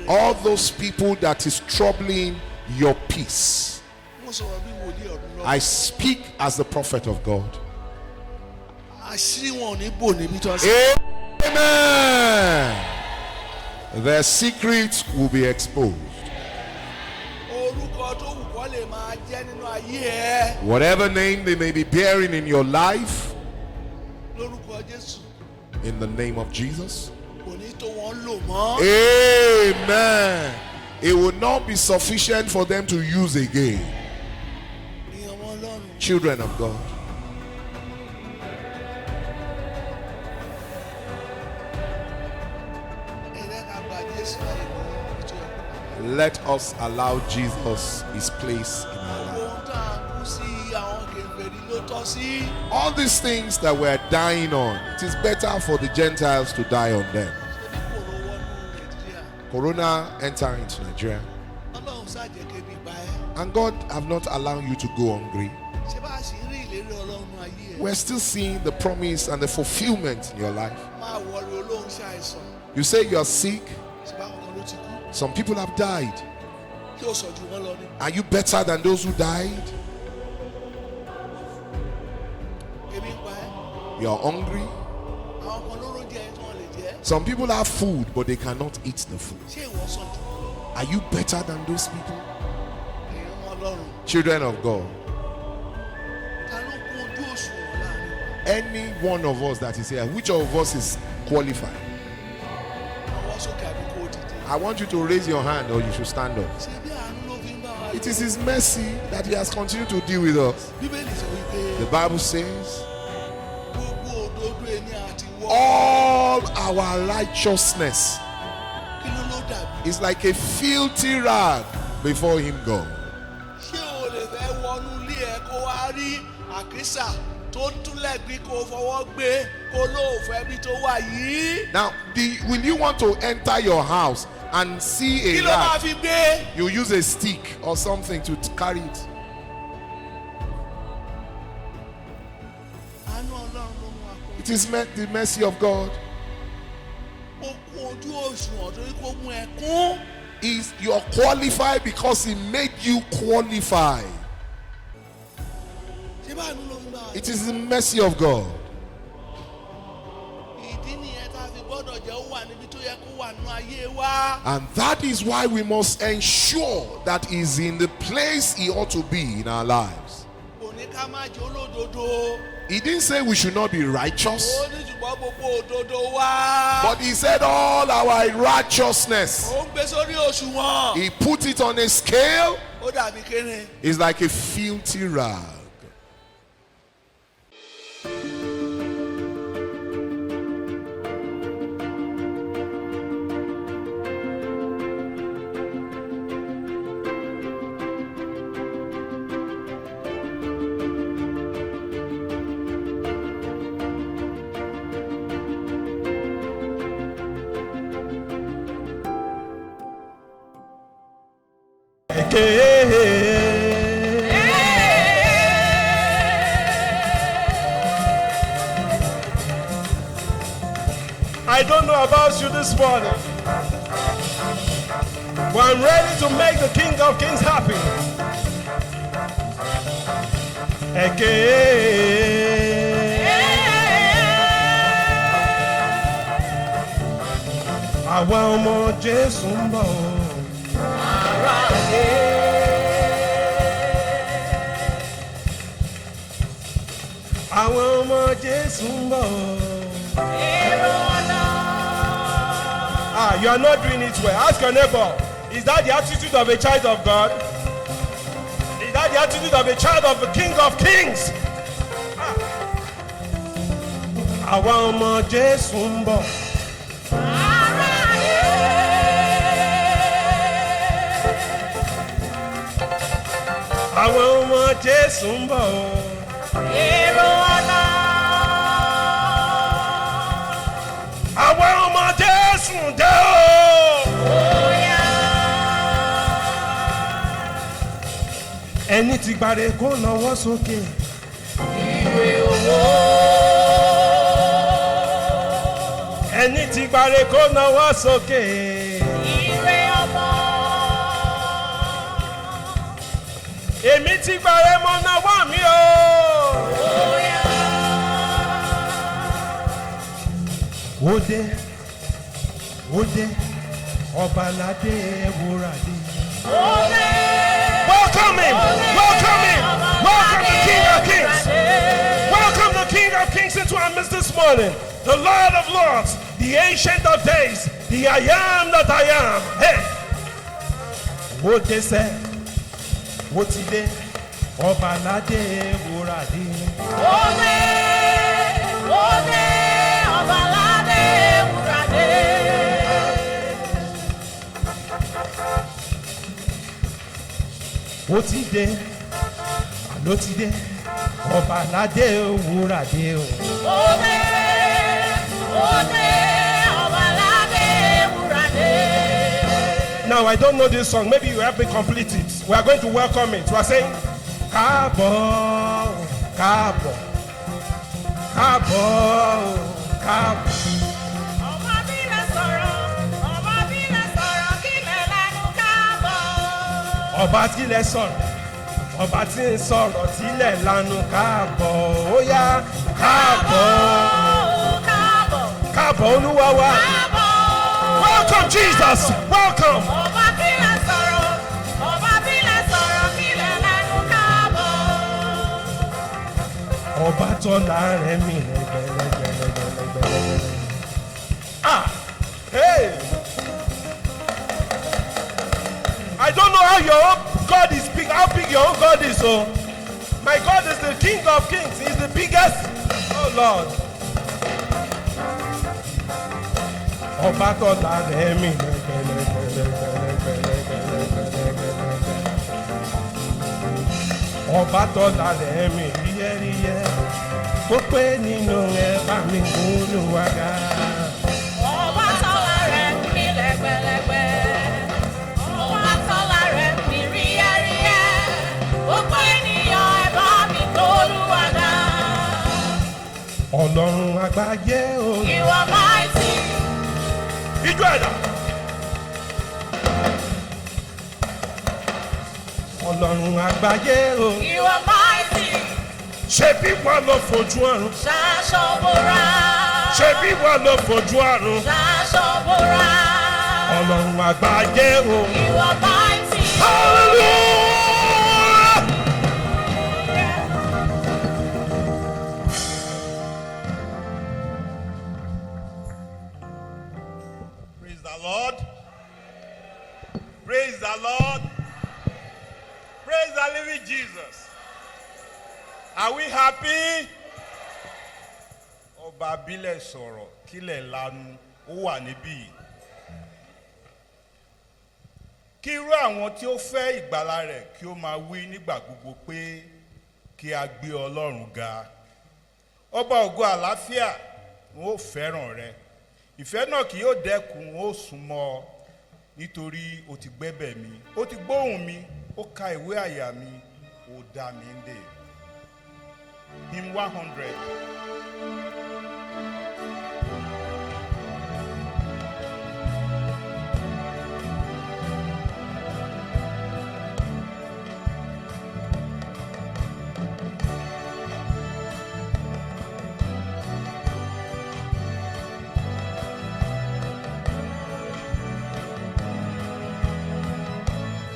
All those people that is troubling your peace, I speak as the prophet of God. Amen. Their secrets will be exposed. Whatever name they may be bearing in your life, in the name of Jesus, amen. It will not be sufficient for them to use again. Children of God, let us allow Jesus his place in our life. All these things that we're dying on, it is better for the Gentiles to die on them. Corona enter into Nigeria, and God have not allowed you to go hungry. We're still seeing the promise and the fulfillment in your life. You say you're sick. Some people have died. Are you better than those who died? You're hungry. Some people have food, but they cannot eat the food. Are you better than those people? Children of God, any one of us that is here, which of us is qualified? I want you to raise your hand, or you should stand up. It is his mercy that he has continued to deal with us. The Bible says, all our righteousness is like a filthy rag before him, God. Now, will you want to enter your house and see a rag? You use a stick or something to carry it. It is the mercy of God. You're qualified because he made you qualified. It is the mercy of God. And that is why we must ensure that he's in the place he ought to be in our lives. He didn't say we should not be righteous, but he said all our righteousness, he put it on a scale. It's like a filthy rag. I don't know about you this morning, but I'm ready to make the King of Kings happy. Àwa ọmọ Jésù ń bọ̀. Àwa ọmọ Jésù ń bọ̀. You are not doing it well. Ask your neighbor, is that the attitude of a child of God? Is that the attitude of a child of the King of Kings? Àwa ọmọ Jésù ń bọ̀. Àwa ọmọ Jésù ń bọ̀. Àwa ọmọ Jésù dé o. Ẹni tí gbàre kó nawọ́ sókè. ẹni tí gbàre kó náwó sókè. Ire ọmọ. Èmi tí gbàre mo náwó mi o. Oya. Òde ọbaládé ewúradé. Ore. Welcome him. Welcome him. Welcome the King of Kings. Welcome the King of Kings into our midst this morning. The Lord of Lords, the Ancient of Days, the I am that I am. Hey. Òde sẹ́, ó ti dé ọbaládé ewúradé. Ore. Ọbaládé ewúradé. Ó ti dé, àló ti dé ọbaládé ewúradé o. Ore. Ọbaládé ewúradé. Now I don't know this song. Maybe you help me complete it. We are going to welcome it. We are saying, Káàbọ̀, káàbọ̀, káàbọ̀, káàbọ̀. Ọba bílẹ̀ sọ̀rọ̀ kílẹ̀ lẹ́nu káàbọ̀. Ọba tilẹ̀ sọ̀rọ̀, ọba tí ń sọ̀rọ̀ tilẹ̀ lanu káàbọ̀. Ó yá káàbọ̀, Káàbọ̀. káàbọ̀ olúwa wa. Káàbọ̀. Welcome Jesus, welcome. Ọba bílẹ̀ sọ̀rọ̀ kílẹ̀ lẹ́nu káàbọ̀. Ọba tọ́lá rẹ̀ mi lẹ́gbẹ̀lẹ́gbẹ̀lẹ́gbẹ̀lẹ́gbẹ̀lẹ́. Ah, hey. I don't know how your own God is big, how big your own God is. So, my God is the King of Kings. He's the biggest. Oh Lord. Ọba tọ́lá rẹ̀ mi lẹ́gbẹ̀lẹ́gbẹ̀lẹ́gbẹ̀lẹ́gbẹ̀lẹ́. Ọba tọ́lá rẹ̀ mi ríyẹ́ríyẹ́. Tó pé nínú ẹ̀ bá mi Olúwa ga. Ọba tọ́lá rẹ̀ mí lẹ́gbẹ̀lẹ́gbẹ̀. Ọba tọ́lá rẹ̀ mí ríyẹ́ríyẹ́. Gbogbo ènìyàn ẹ bá mi gbóòlùwà ga. Ọlọ́run àgbáyé o. You are mighty. Ijó ẹ̀dá. Ọlọ́run àgbáyé o. You are mighty. Ṣé bí wọ́n lọ fojú ọ̀run? Ṣaṣọ bora. Ṣé bí wọ́n lọ fojú ọ̀run? Ṣaṣọ bora. Ọlọ́run àgbáyé o. You are mighty. Hallelujah! Praise the Lord. Praise the Lord. Praise the living Jesus. Are we happy? Ọba bílẹ̀ sọ̀rọ̀ kílẹ̀ lanu ó wà níbí. Kí irú àwọn tí ó fẹ́ ìgbàlà rẹ̀ kí ó máa wí nígbà gbogbo pé kí a gbé Ọlọ́run ga. Ọba ògo àlàáfíà wọn ó fẹ́ràn rẹ. Ìfẹ́ náà kì yóò dẹ́kun ó súnmọ́ ọ nítorí o ti gbẹ́bẹ̀ mi, o ti gbóhùn mi, ó ka ìwé àyà mi, ó dá mi ń dè. Hymn 100.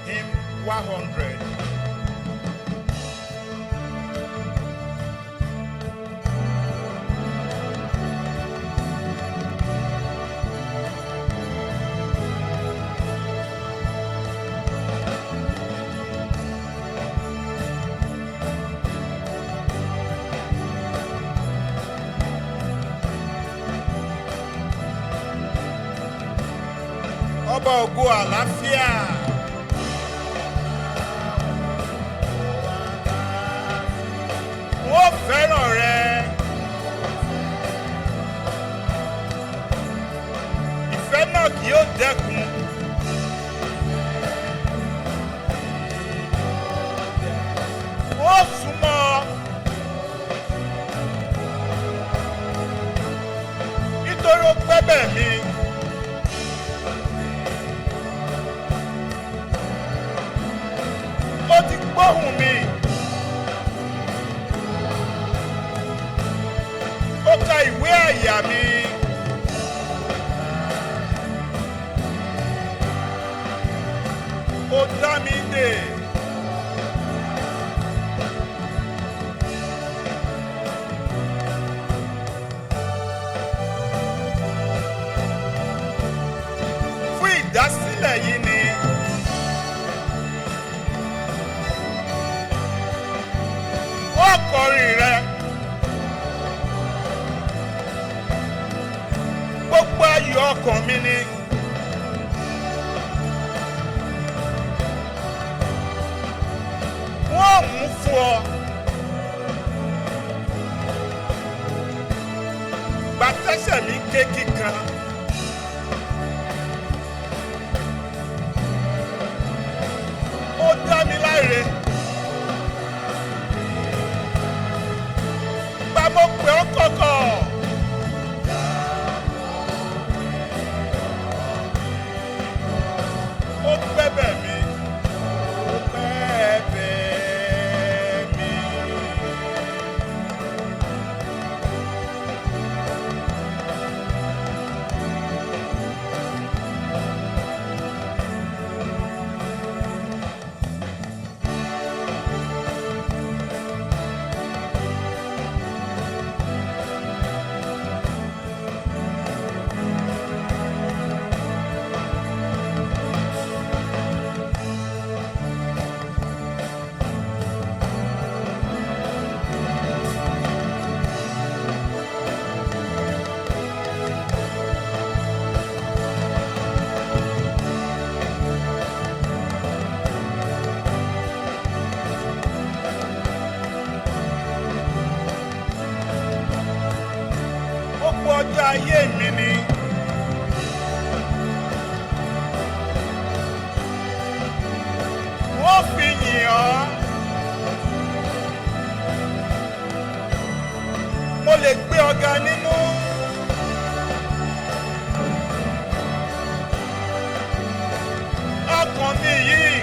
Hymn 100. Ọba ògo àlàáfíà. Wọ́n fẹ́ràn rẹ. Ìfẹ́ náà kì yóò dẹ́kun. Wọ́n súnmọ́. Nítorí ó gbẹ́ gbẹ́bẹ̀ mi. Ó ti gbóhùn mi. Ó ka ìwé àyà mi. Ó dá mi dè. Fún ìdásílẹ̀ yìí ni ó kọrin rẹ̀. Gbogbo ayọ̀ ọkàn mi ni. Wọ́n mú fún ọ. Gbàtẹ́sẹ̀ mi ké kíkan. Ó dá mi láre. Gbàmọ́ pé ó kọ̀kọ̀. Ó gbẹ́bẹ̀ mi. Ó gbẹ́bẹ̀ mi. Gbogbo ọjọ́ ayé mi ni. Wọ́n fi yìn ọ́. Mo lè gbé ọ̀gá nínú. Ọkàn mi yìí.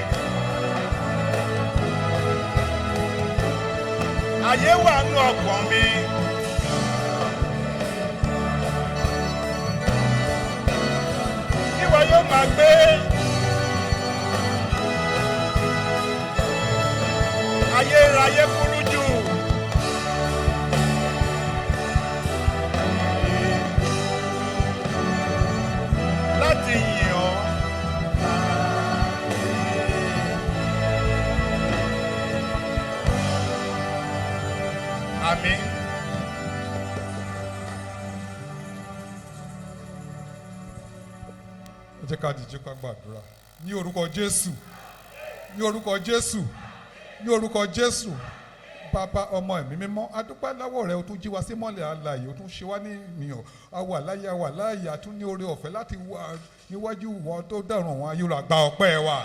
Ayé wà nú ọkàn mi. Ìwọ yóò máa gbé. Ayérayé kúrú jù. Láti yìn ọ́. Àmín. Ẹ jẹ́ ká dìde ká gbàdúrà ní orúkọ Jésù, ní orúkọ Jésù, ní orúkọ Jésù. Bàbá, ọmọ, ẹ̀mí mímọ́, a dúpẹ́ lọ́wọ́ rẹ, o tún jí wa sí mọ́lẹ̀ alààyè, o tún ṣe wá ní ìmìyàn, a wà láyé, a tún ní oore ọ̀fẹ́ láti wà níwájú wọn tó dẹ̀rùn wọn ayé rà gba ọpẹ́ wa.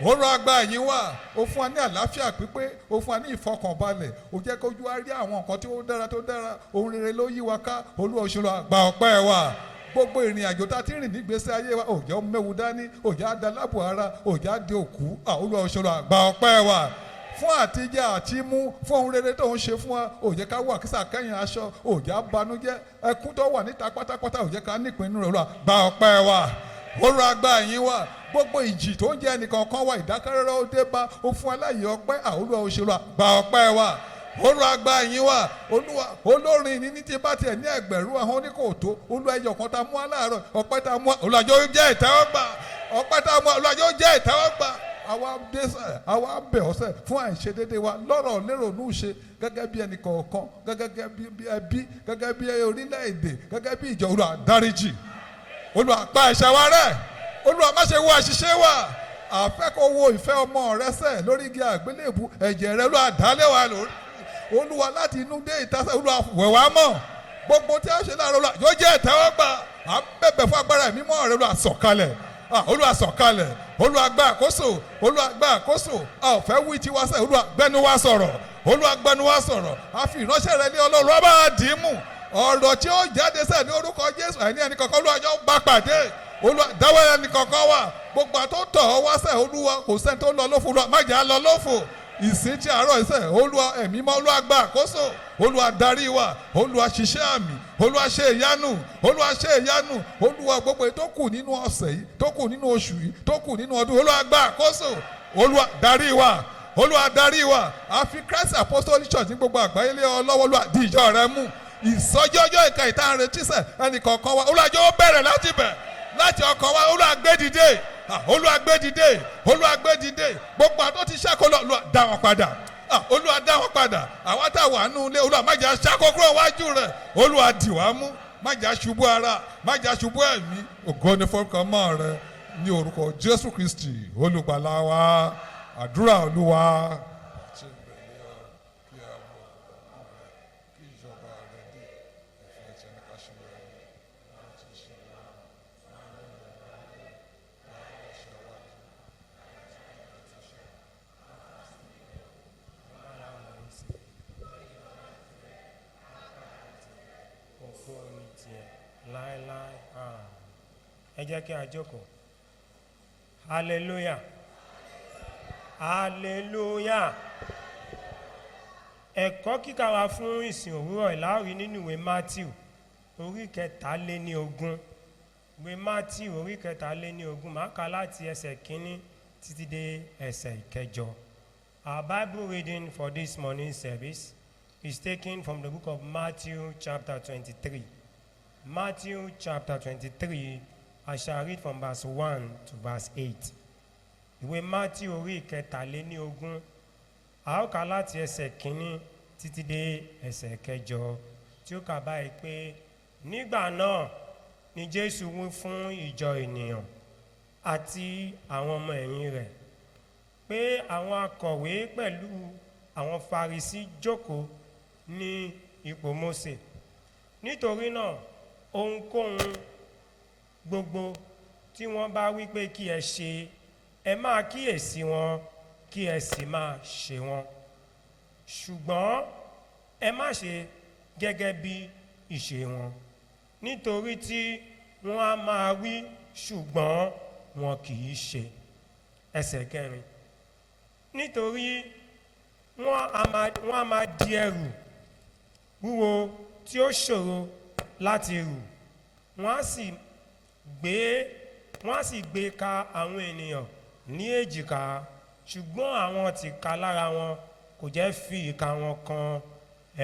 Ó rọ agbá yín wá, ó fún wa ní àlàáfíà pípé, ó fún wa ní ìfọkànbalẹ̀, ó jẹ́ kójú wa rí àwọn nǹkan tí ó dára, ohun rere ló yí wa ká, Olúwa òṣèlú àgbà ọpẹ́ wa. Gbogbo ìrìn àjò tá a ti rìn nígbésí ayé wa, òjò mẹ́wu dání, òjò adalábò ara, òjò adé òkú, Olúwa òṣèlú àgbà ọpẹ́ wa. Fún àtijọ́ àti mú, fún ohun rere tó ń ṣe fún wa, ó jẹ́ ká wà kísà kẹ́yìn aṣọ, òjò abanújẹ́, ẹkún tó wà níta pátápátá, ó jẹ́ ká nípìn inú rẹ̀, Olúwa gba ọpẹ́ wa. Ó rọ agbá yín wá, gbogbo ìjì tó ń jẹ́ ẹnìkan kan wá, ìdákẹ́rẹ́rẹ́ ó dé bá, ó fún aláyè ọpẹ́, Olúwa òṣèlú àgbà ọpẹ́ wa. Ó rọ agbá yín wá, Olúwa olórin ní tí bá tiẹ̀ ní ẹgbẹ̀rún àwọn oníkòtó, Olúwa ẹyọ kan tá mú aláàárọ̀, ọpẹ́ tá mú, Olúwa jọ̀ọ́ jẹ́ ìtẹ́wọ́gbà, ọpẹ́ tá mú, Olúwa jọ̀ọ́ jẹ́ ìtẹ́wọ́gbà. Àwa dẹ́sẹ̀, àwa bẹ̀ ọ́sẹ̀ fún àìṣedédé wa lọ́rọ̀ lérò ní ìṣe, gẹ́gẹ́ bí ẹnì kọ̀ọ̀kan, gẹ́gẹ́ bí ẹbí, gẹ́gẹ́ bí orílẹ̀-èdè, gẹ́gẹ́ bí ìjọ, Olúwa dáríjì. Olúwa pa ẹ̀ṣẹ̀ wa rẹ́, Olúwa má ṣe wo àṣìṣe wa, àfẹ́ kó wo ìfẹ́ ọmọ rẹ sẹ́ lórí igi àgbélébù, ẹ̀jẹ̀ rẹ Olúwa dálé wa lórí, Olúwa láti inú dé ìtasẹ̀, Olúwa wẹ̀ wá mọ́, gbogbo tí a ṣe láàárọ̀ Olúwa yóò jẹ́ ìtẹ́wọ́gbà, à ń bẹ̀bẹ̀ fún agbára ẹ̀mí mọ́ rẹ, Olúwa sọ̀kalẹ̀, Olúwa sọ̀kalẹ̀, Olúwa gba àkóso, Olúwa gba àkóso, a ò fẹ́ wí tiwa sẹ́, Olúwa gbẹnu wa sọ̀rọ̀, Olúwa gbẹnu wa sọ̀rọ̀, a fi ìránṣẹ́ rẹ lé Ọlọ́run, ọba dì í mú, ọ̀rọ̀ tí ó jáde sẹ́ ní orúkọ Jésù àìní ẹnì kankan Olúwa yóò bá pàdé Olúwa dáwọ́ ẹnì kankan wà gbogbo àtó tọ̀ ọ́ wá sẹ́ Olúwa kò sẹ́ni tó lọ lófo Olúwa má jẹ́ á lọ lófo ìsìn tí àárọ̀ ìsẹ̀ Olúwa ẹ̀mí mọ́ Olúwa gba àkóso Olúwa darí wa Olúwa ṣiṣẹ́ àmì Olúwa ṣe ìyanu Olúwa ṣe ìyanu Olúwa gbogbo èyí tó kù nínú ọ̀sẹ̀ yìí tó kù nínú oṣù yìí tó kù nínú ọdún Olúwa gba àkóso Olúwa darí wa Olúwa darí wa àfi Christ Apostolic Church ní gbogbo àgbáyé lé ọ lọ́wọ́ Olúwa di ìjọ rẹ mú ìsọjí ọjọ́ ìka ìta retí sẹ̀ ẹnì kọ̀ọ̀kan wa Olúwa jọ̀ọ́ bẹ̀rẹ̀ láti ọkàn wa Olúwa gbé dìde Olúwa gbé dìde Olúwa gbé dìde gbogbo àtọ́ ti ṣàkó lọ Olúwa dá wọn padà Olúwa dá wọn padà àwa tá a wà nù ilé Olúwa má jẹ́ ṣàkó kúrò wájú rẹ̀ Olúwa dì wá mú má jẹ́ ṣubú ara má jẹ́ ṣubú ẹ̀mí ògo ni fọ́nkàn mọ́ rẹ ní orúkọ Jésù Kristi olùgbàlà wa àdúrà Olúwa. láéláé ẹ jẹ́ kí a jókòó hallelujah hallelujah ẹ̀kọ́ kíkà wa fún ìsìn òwúrọ̀ ìláwí nínú ìwé Matthew orí 23 ìwé Matthew orí 23 máa kà láti ẹsẹ̀ 1 títí dé ẹsẹ̀ 8. Our Bible reading for this morning service is taken from the book of Matthew chapter 23. Matthew chapter 23, I shall read from verse 1 to verse 8. Ìwé Matthew orí 23, a ó kà láti ẹsẹ̀ 1 títí dé ẹsẹ̀ 8, tí ó kà báyìí pé nígbà náà ni Jésù wí fún ìjọ ènìyàn àti àwọn ọmọ ẹ̀yìn rẹ̀ pé àwọn akọ̀wé pẹ̀lú àwọn Farisí jókòó ní ipò Mósè. Nítorí náà ohunkóhun gbogbo tí wọ́n bá wí pé kí ẹ ṣe ẹ máa kíyèsí wọn kí ẹ sì máa ṣe wọn, ṣùgbọ́n ẹ má ṣe gẹ́gẹ́ bí ìṣe wọn, nítorí tí wọ́n á máa wí ṣùgbọ́n wọn kì í ṣe. Ẹsẹ̀ 4, nítorí wọ́n á máa di ẹrù wúwo tí ó ṣòro láti rù, wọ́n á sì gbé ka àwọn ènìyàn ní èjìká, ṣùgbọ́n àwọn tìka lára wọn kò jẹ́ fi ìka wọn kan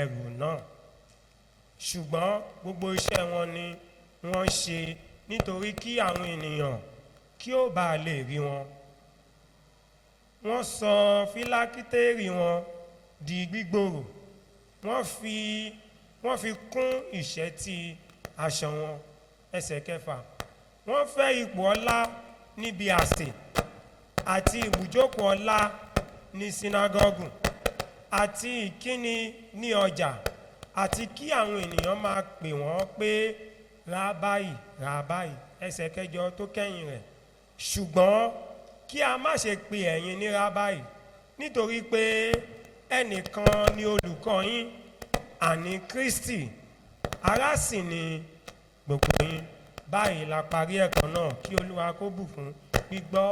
ẹrù náà. Ṣùgbọ́n gbogbo iṣẹ́ wọn ni wọ́n ṣe nítorí kí àwọn ènìyàn kí ó bá lè rí wọn. Wọ́n sọ fílákítérì wọn di gbígbòrò, wọ́n fi kún ìṣẹ́tí aṣọ wọn. Ẹsẹ̀ 6, wọ́n fẹ́ ipò ọlá níbi àsè àti ibùjókòó ọlá ní sinagogu àti ìkíni ní ọjà, àti kí àwọn ènìyàn máa pè wọ́n pé rábáì rábáì. Ẹsẹ̀ 7 tó kẹ́yìn rẹ̀, ṣùgbọ́n kí a má ṣe pe ẹ̀yin ní rábáì, nítorí pé ẹnìkan ni olùkọ́ yín, àní Kristi, ará sì ni gbogbo yín. Báyìí la parí ẹ̀kọ́ náà. Kí Olúwa kó bùkún gbígbọ́.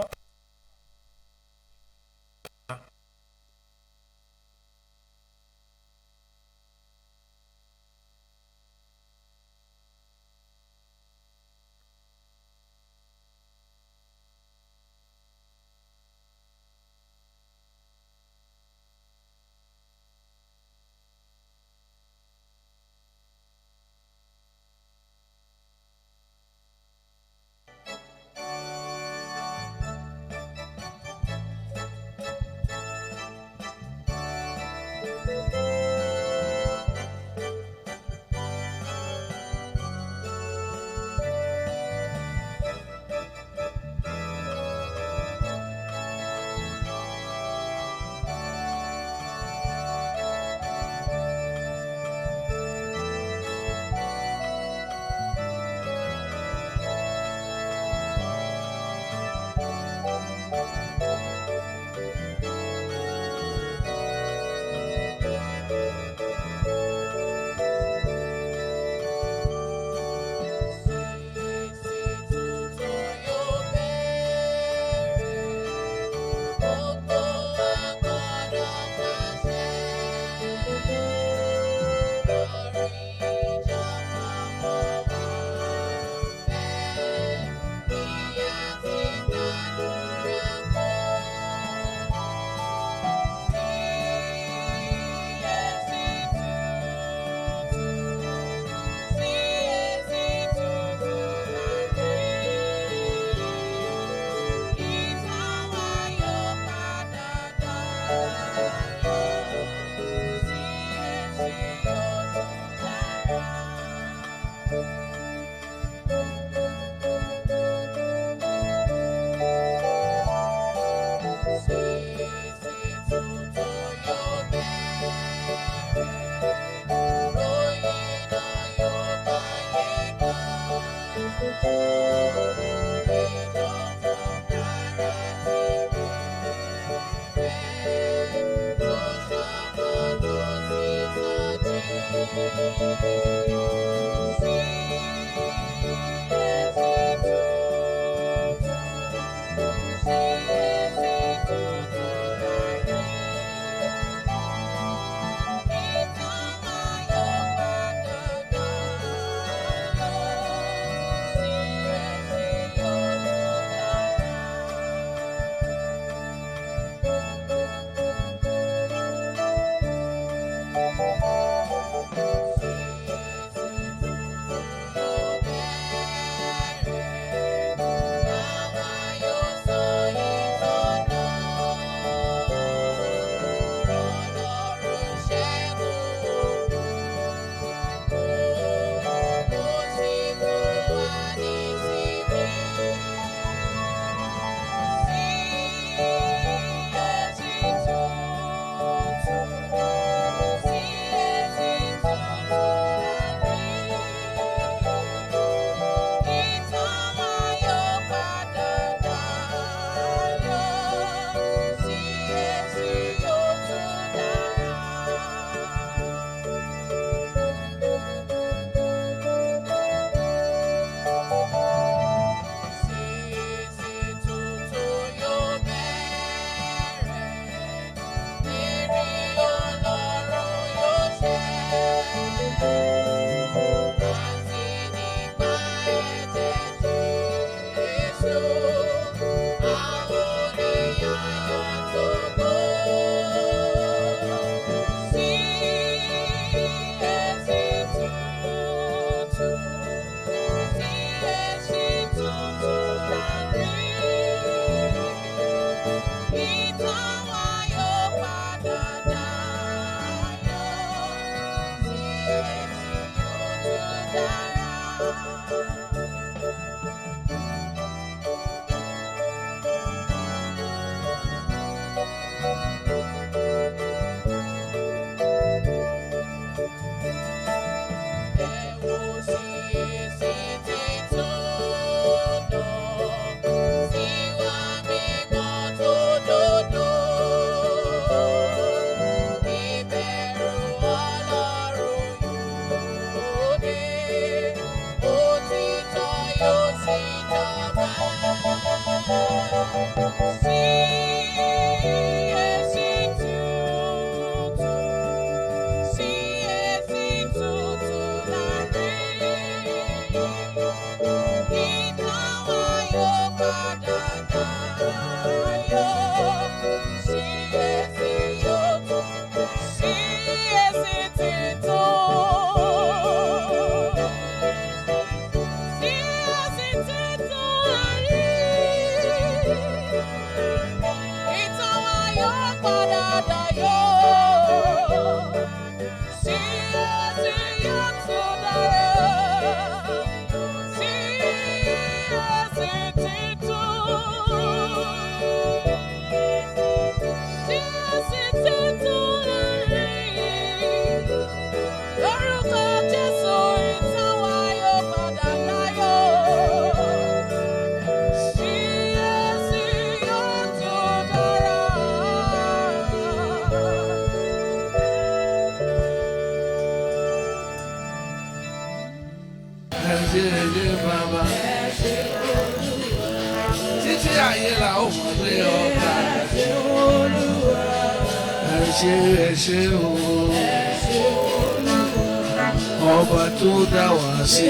Ọba tó dá wa sí,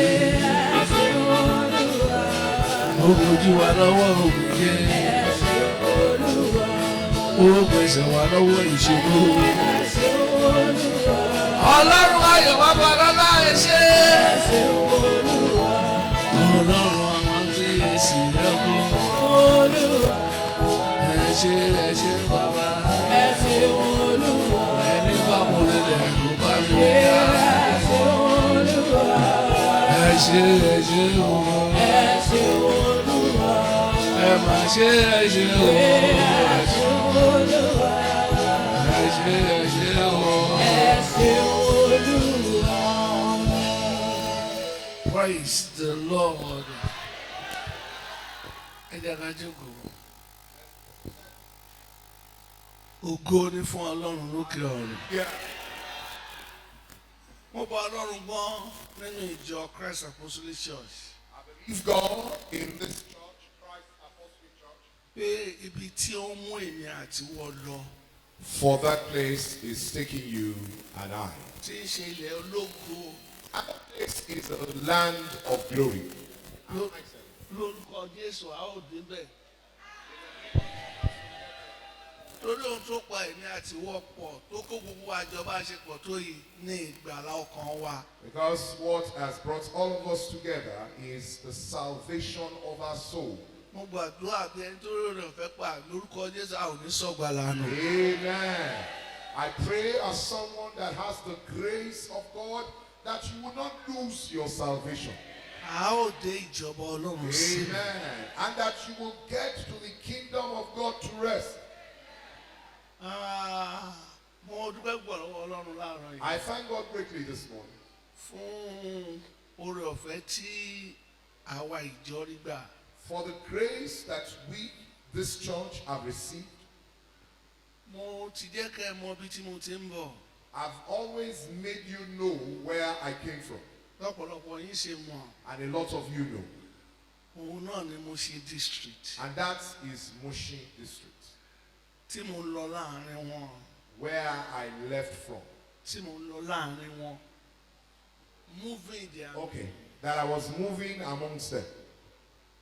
ó gbójú wa lọ́wọ́ òkùnkè, ó pèsè wa lọ́wọ́ ìṣòro. Ọlọ́run ayọ̀ wá bá lọ́lá ẹ ṣé. Ọlọ́run àwọn tí èsì rẹ̀ kú. Ẹ ṣé bàbá. Ẹni bá mo lè lẹ́nu bá mi yá. Ẹ ṣé o. Ẹ má ṣe ẹ ṣé o. Ẹ ṣé o. Praise the Lord. jẹ́ ká jókòó. Ògo ni fún Ọlọ́run lókè ọ̀run. Yeah. Mo bá Ọlọ́run gbọ́ nínú ìjọ Christ Apostolic Church If God in this church, Christ Apostolic Church, pé ibi tí ó ń mú èmi àti wọ́n lọ for that place is taking you and I. tí ń ṣe ilẹ̀ ológo And that place is a land of glory. lórúkọ Jésù a ó débẹ̀. Torí ohun tó pa èmi àti wọ́n pọ̀ tó kó gbogbo àjọba ṣe pọ̀ tó yìí ní ìgbàlá ọkàn wa. Because what has brought all of us together is the salvation of our soul. Mo gbàdúrà bí ẹni tó rí rẹ̀ fẹ́ pa lórúkọ Jésù a ò ní sọ̀gbàlà nù. Amen. I pray as someone that has the grace of God that you will not lose your salvation. A ó dé ìjọba Ọlọ́run sí. Amen. And that you will get to the kingdom of God to rest. Mo dúpẹ́ pọ̀ lọ́wọ́ Ọlọ́run láàárọ̀ yìí I thank God greatly this morning fún oore ọ̀fẹ́ tí àwa ìjọ rí gbà. for the grace that we, this church, have received. Mo ti jẹ́ kẹ́ ẹ mọ ibi tí mo ti ń bọ̀. I've always made you know where I came from, Lọ́pọ̀lọpọ̀ yín ṣe mọ̀, and a lot of you know. òun náà ni mo ṣe district And that is Mushin district, tí mo lọ láàrin wọn, where I left from. tí mo lọ láàrin wọn. Moving their Okay, that I was moving amongst them.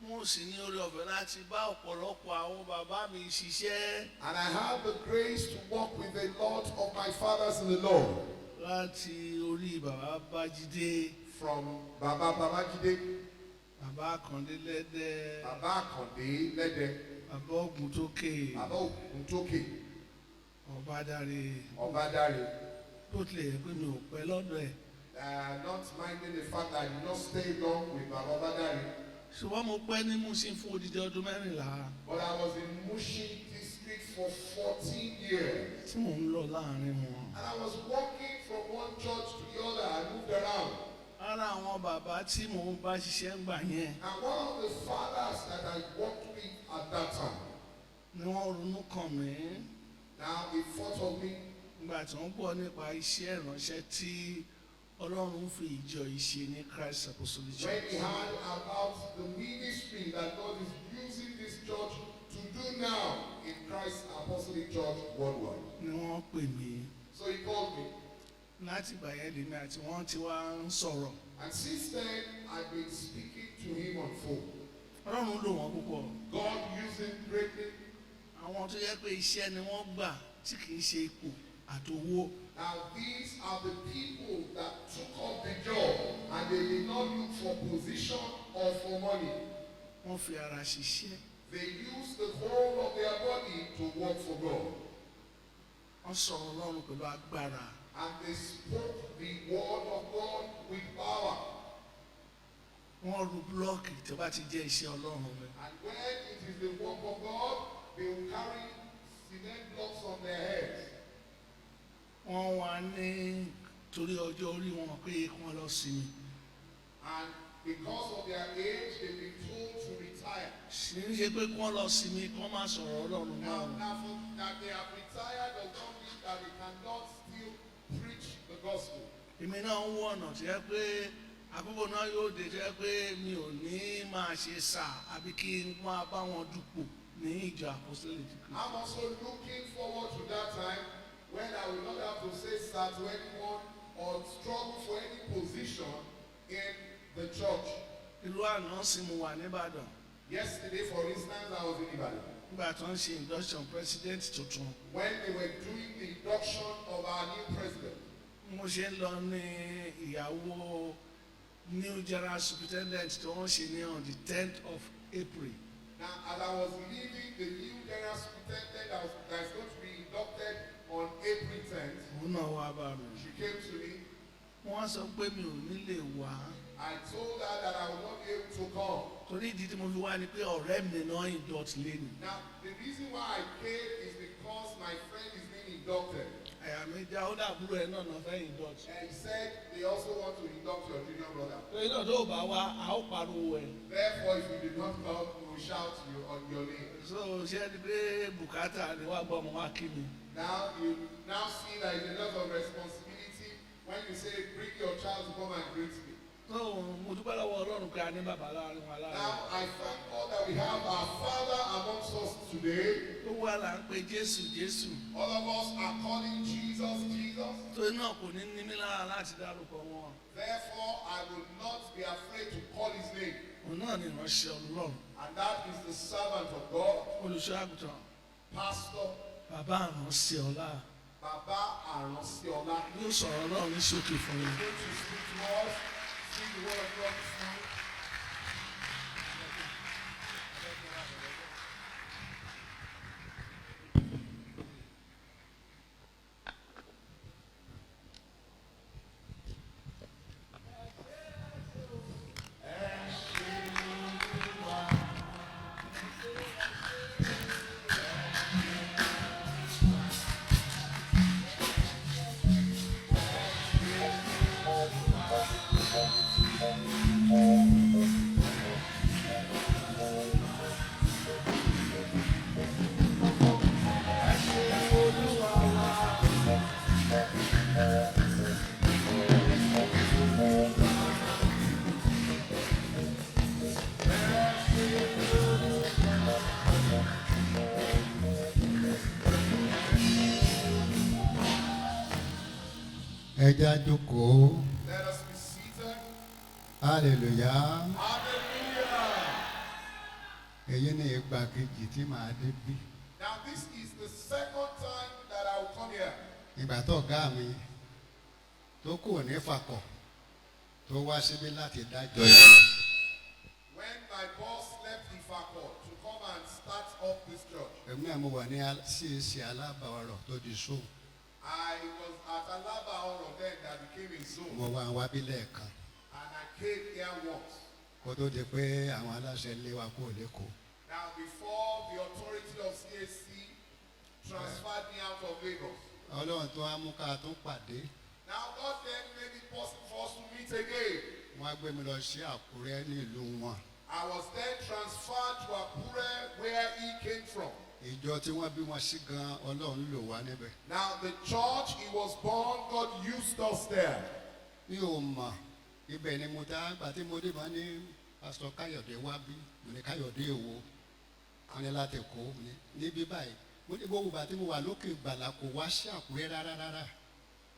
mo sì ní oore ọ̀fẹ́ láti bá ọ̀pọ̀lọpọ̀ àwọn bàbá mi ṣiṣẹ́ And I have the grace to walk with a lot of my fathers in the Lord. láti orí bàbá Bájídé, From Baba Babajide, bàbá Àkàndé Lẹ́dẹ́, Baba Konde, Lede, bàbá Ògúntókè, Baba Oguntoke, Ọbádáre. Obadari. Bó tilẹ̀ yẹ pé mi ò pẹ́ lọ́dọ̀ ẹ̀. Not minding the fact that I did not stay long with Baba Obadari, Ṣùgbọ́n mo pẹ́ ní Mushin fún odidi ọdún 14 but I was in Mushin district for 14 years. tí mò ń lọ láàrin wọn. And I was walking from one church to the other. I moved around. Ara àwọn bàbá tí mò ń bá ṣiṣẹ́ ń gbà yẹn And one of the fathers that I worked with at that time, ni wọ́n ronú kàn mí now he thought of me nígbà tí wọ́n gbọ́ nípa iṣẹ́ ìránṣẹ́ tí Ọlọ́run fi ìjọ yìí ṣe ní Christ Apostolic when he Church. heard about the ministry that God is using this church to do now in Christ Apostolic Church worldwide. Ni wọ́n pè mí. So he called me. Láti ìgbà yẹn lèmi àti wọ́n ti wá ń sọ̀rọ̀. And since then, I've been speaking to him on phone. Ọlọ́run lò wọ́n púpọ̀. God used him greatly. Àwọn tó yẹ pé iṣẹ́ ni wọ́n gbà tí kì í ṣe ipò àtowó. Now, these are the people that took up the job and they did not look for position or for money. Wọ́n fi ara ṣiṣẹ́. They used the whole of their body to work for God. Wọ́n sọ̀rọ̀ Ọlọ́run pẹ̀lú agbára. And they spoke the word of God with power. Wọ́n ru búlọ́ọ̀kì tó bá ti jẹ́ iṣẹ́ Ọlọ́run rẹ̀. And when it is the work of God, they will carry cement blocks on their heads. Wọ́n wá ní torí ọjọ́ orí wọn pé kí wọ́n lọ sinmi. And because of their age, they've been told to retire. Sì ń ṣe pé kí wọ́n lọ sinmi kí wọ́n má sọ̀rọ̀ Ọlọ́run Now, náà. for that they have retired does not mean that they cannot still preach the gospel. Èmi náà ń wọ ọ̀nà tó yẹ pé àkókò náà yóò dé tó yẹ pé mi ò ní máa ṣe sà àbí kí n máa bá wọn dupò ní ìjọ Apostolic Christ. I'm also looking forward to that time when I will not have to say sir to anyone or struggle for any position in the church. Irú àná sì mo wà nìbàdàn Yesterday, for instance, I was in Ibadan. nígbà tó ń ṣe induction president tuntun. When they were doing the induction of our new president. Mo ṣe ń lọ ní ìyàwó new general superintendent tó ń ṣe ní on the 10th of April. Now, as I was leaving, the new general superintendent that is going to be inducted on April 10th, Òun náà wá bá mi. she came to me. Wọ́n sọ pé mi ò ní lè wá. I told her that I would not be able to come. Torí ìdí tí mo fi wá ni pé ọ̀rẹ́ mi náà indult lẹ́nu. Now, the reason why I came is because my friend is being inducted. àyà mi já ó dàbúrò ẹ̀ náà fẹ́ induct. And he said they also want to induct your junior brother. torí náà tó o bá wá a ó pariwo ẹ̀. Therefore, if you did not come, we will shout you on your name. so ṣé ẹni pé bùkátà ni wàá gbọ́ ọmọ wa kí mi. Now you now see that it's a lot of responsibility when you say bring your child to come and greet me. so mo dúpẹ́ lọ́wọ́ ọlọ́run pé a ní bàbá láàrin wa láàrin. Now I thank God that we have our Father amongst us today. tó wà là ń pe Jésù Jésù. All of us are calling Jesus, Jesus. torí náà kò ní ní mí lára láti dárúkọ wọn. Therefore, I will not be afraid to call his name. òun náà ni ìránṣẹ́ ọlọ́run. And that is the servant of God, olùṣọ́ àgùntàn. Pastor bàbá àránṣẹ́ ọlá. Baba Aransiola. yóò sọ̀rọ̀ náà ní ṣókè fún mi. He's going to speak to us, speak the word of God this morning. Ẹ já jókòó. Let us be seated. Hallelujah. Hallelujah. Èyí ni ìgbà kejì tí màá dé bí. Now this is the second time that I will come here. Ìgbà tó ọ̀gá mi tó kù ní fakọ̀ tó wá síbí láti dájọ́ yìí. When my boss left Ifako to come and start up this church, Èmi náà mo wà ní CAC alábàárọ̀ tó di sóò. I was at Alaba Oro then that became a zone, Mo wá wá bí lẹ́ẹ̀kan and I came here once. kó tó di pé àwọn aláṣẹ lé wa kúrò lẹ́kọ̀ọ́. Now before the authority of CAC transferred me out of Lagos. Ọlọ́run tó wá mú ká tún pàdé. Now God then made it possible for us to meet again. Wọ́n á gbé mi lọ sí Àkúrẹ́ ní ìlú wọn. I was then transferred to Akure where he came from. Ìjọ tí wọ́n bí wọn sí gan Ọlọ́run lò wá níbẹ̀. Now the church he was born, God used us there. Mi ò mọ̀ ibẹ̀ ni mo ta gbà tí mo dé bá ní pásítọ̀ Káyọ̀dé wá bí mo ní Káyọ̀dé èwo wọn ní láti kó níbí báyìí mo ní gbogbo ìgbà tí mo wà lókè ìgbàlà kò wá sí Àkúrẹ́ rárá.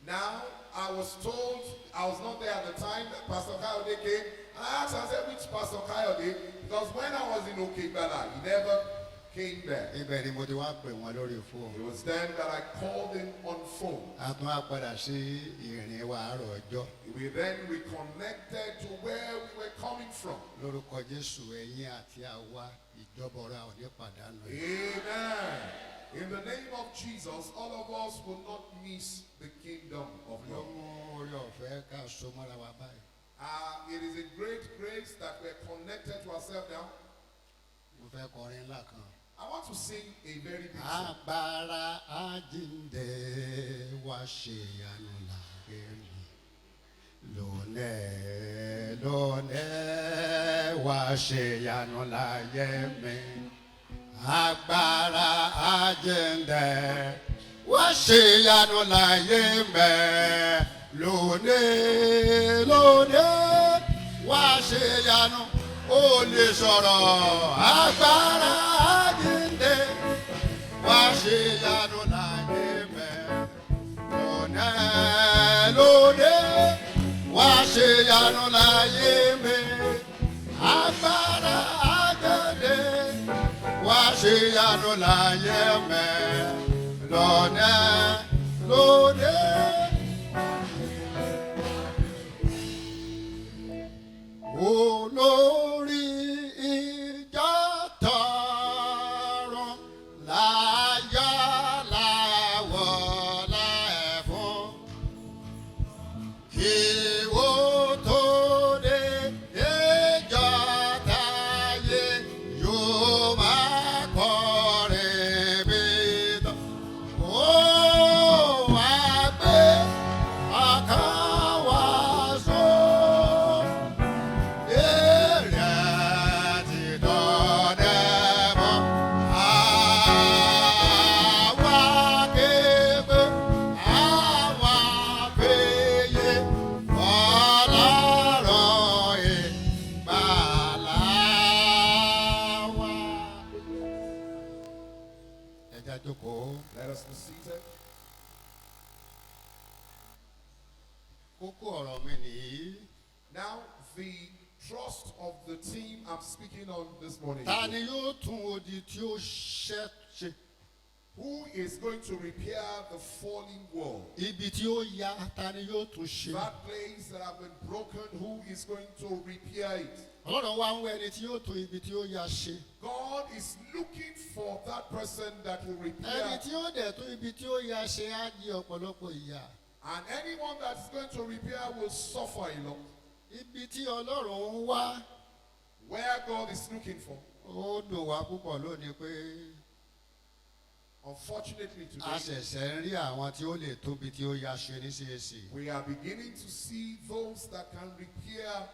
Now I was told, I was not there at the time that Pastor Kayode came. I asked, I said, which Pastor Kayode? Because when I was in Okebala, he never came there. Ibẹ̀ ni mo ti wá pè wọ́n lórí It fóònù. was then that I called him on phone. A tún á padà sí ìrìn wa àárọ̀ ọjọ́. We then reconnected to where we were coming from. Lórúkọ Jésù ẹ̀yin àti àwa ìjọba ọ̀rọ̀ àwọn onípàdánù. Amen. In the name of Jesus, all of us will not miss the kingdom of Ló God. mú orí ọ̀fẹ́ ká so mọ́ra wa báyìí. It is a great grace that we're connected to ourselves now. Mo fẹ́ kọrin ńlá kan. I want to sing a very big song. Agbára àjíǹde wá ṣe ìyanu láàrin mi. Lónìí wá ṣe ìyanu láyé mi. Agbára àjíǹde wá ṣe ìyanu láyé mi. Lónìí wá ṣe ìyanu ó lè sọ̀rọ̀. Agbára àjíǹde wá ṣe ìyanu láyé mi. Lónìí wá ṣe ìyanu láyé mi. Agbára àjíǹde wá ṣe ìyanu láyé mi. Lónìí. Olórí ìjọ tọrọ láyà láwọ̀ láẹ̀fún kí ó tó dé ìjọ táyé yóò máa kọrin bí tọ́. Ó wá ká jókòó. Let us be seated. Kókó ọ̀rọ̀ mi nìyí. Now, the trust of the team I'm speaking on this morning. Ta ni yóò tún odi tí ó ṣẹ́ ṣe? Who is going to repair the falling wall? Ibi tí ó ya, ta ni yóò tún ṣe? That place that have been broken, who is going to repair it? Ọlọ́run wá ń wá ẹni tí yóò tún ibi tí ó ya ṣe. God is looking for that person that will Ẹni repair. tí ó dẹ̀ tún ibi tí ó ya ṣe á jẹ ọ̀pọ̀lọpọ̀ ìyà. And anyone that's going to repair will suffer a lot. Ibi tí Ọlọ́run ń wá, Where God is looking for. ó dùn wá púpọ̀ lónìí pé Unfortunately a today, ṣẹ̀ṣẹ̀ ń rí àwọn tí ó lè tóbi tí ó ya ṣe ní CAC. we are beginning to see those that can repair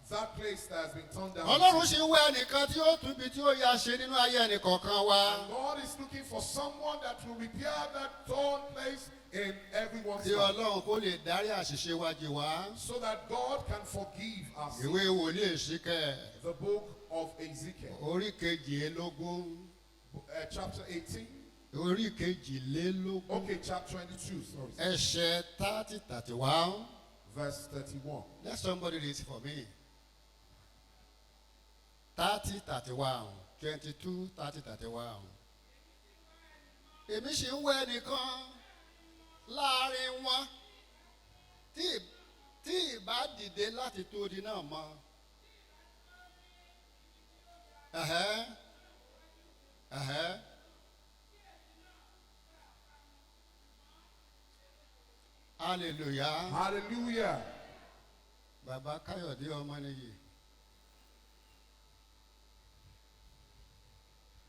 that place that has been torn down. Ọlọ́run ṣe ń wá ẹnìkan tí ó tún ibi tí ó ya ṣe nínú ayé ẹnìkọ̀ọ̀kan wa. And God is looking for someone that will repair that torn place in everyone's Tí life. Ọlọ́run kó lè dárí àṣìṣe wa jì wá. So that God can forgive us. Ìwé wòlíì Èsíkẹ́ The book of Ezekiel, orí kejìlélógún. chapter 18. Orí kejìlélógún. Okay, chapter 22, sorry. Ẹsẹ̀ 30-31. Verse 31. Let somebody read it for me. 30-31. 22-30-31. Èmi ṣì ń wá ẹnìkan láàrin wọn tí ìbá dìde láti tó odi náà mọ́. Hallelujah. Hallelujah. Bàbá Káyọ̀dé Ọmọnìyí.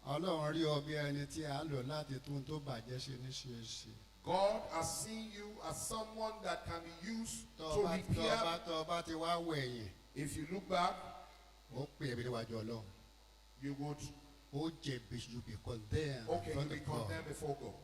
Ọlọ́run rí ọ bí ẹni tí a lò láti tún tó bàjẹ́ ṣe ní ṣeéṣe. God has seen you as someone that can be used to repair. Tọ́ ọba ti wá wẹ̀yìn, If you look back, ó pè é níwájú Ọlọ́run. you would, Ó jẹ̀bi you be condemned. okay, in front you'll be of God. condemned before God.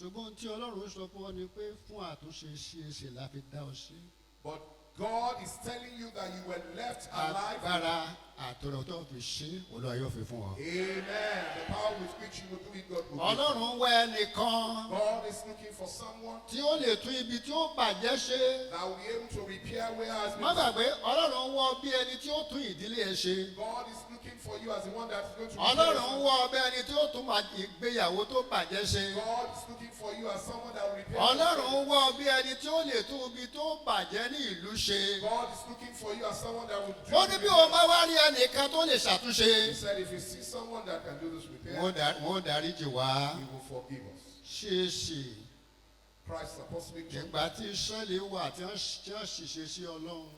Ṣùgbọ́n tí Ọlọ́run sọ fún ọ ni pé fún àtúnṣe ṣeéṣe la fi dá ọ sí. But God is telling you that you were left alive. Agbára àtọ̀rọ̀ tó fi ṣe Olúwa yóò fi fún ọ. Amen. The power with which you will do it, God will give. Ọlọ́run wá ẹnìkan God is looking for someone tí ó lè tún ibi tí ó bàjẹ́ ṣe. that will be able to repair where has Má been. gbàgbé Ọlọ́run wọ́ bí ẹni tí ó tún ìdílé ẹ ṣe. God is looking for you as the one that is going to repair. Ọlọ́run wọ́ bí ẹni tí ó tún ìgbéyàwó tó bàjẹ́ ṣe. God is looking for you as someone that will repair. Ọlọ́run wọ́ bí ẹni tí ó lè tún ibi tó bàjẹ́ ní ìlú ṣe. God is looking for you as someone that will do Ó ní bí o bá wá rí ẹnìkan tó lè ṣàtúnṣe. He said, if you see someone that can do this repair, Wọ́n dáríjì wá. he will forgive us. Ṣéèṣì Christ's apostolic church. ìgbà tí Ísírẹ́lì wà tí wọ́n ṣìṣe sí Ọlọ́run.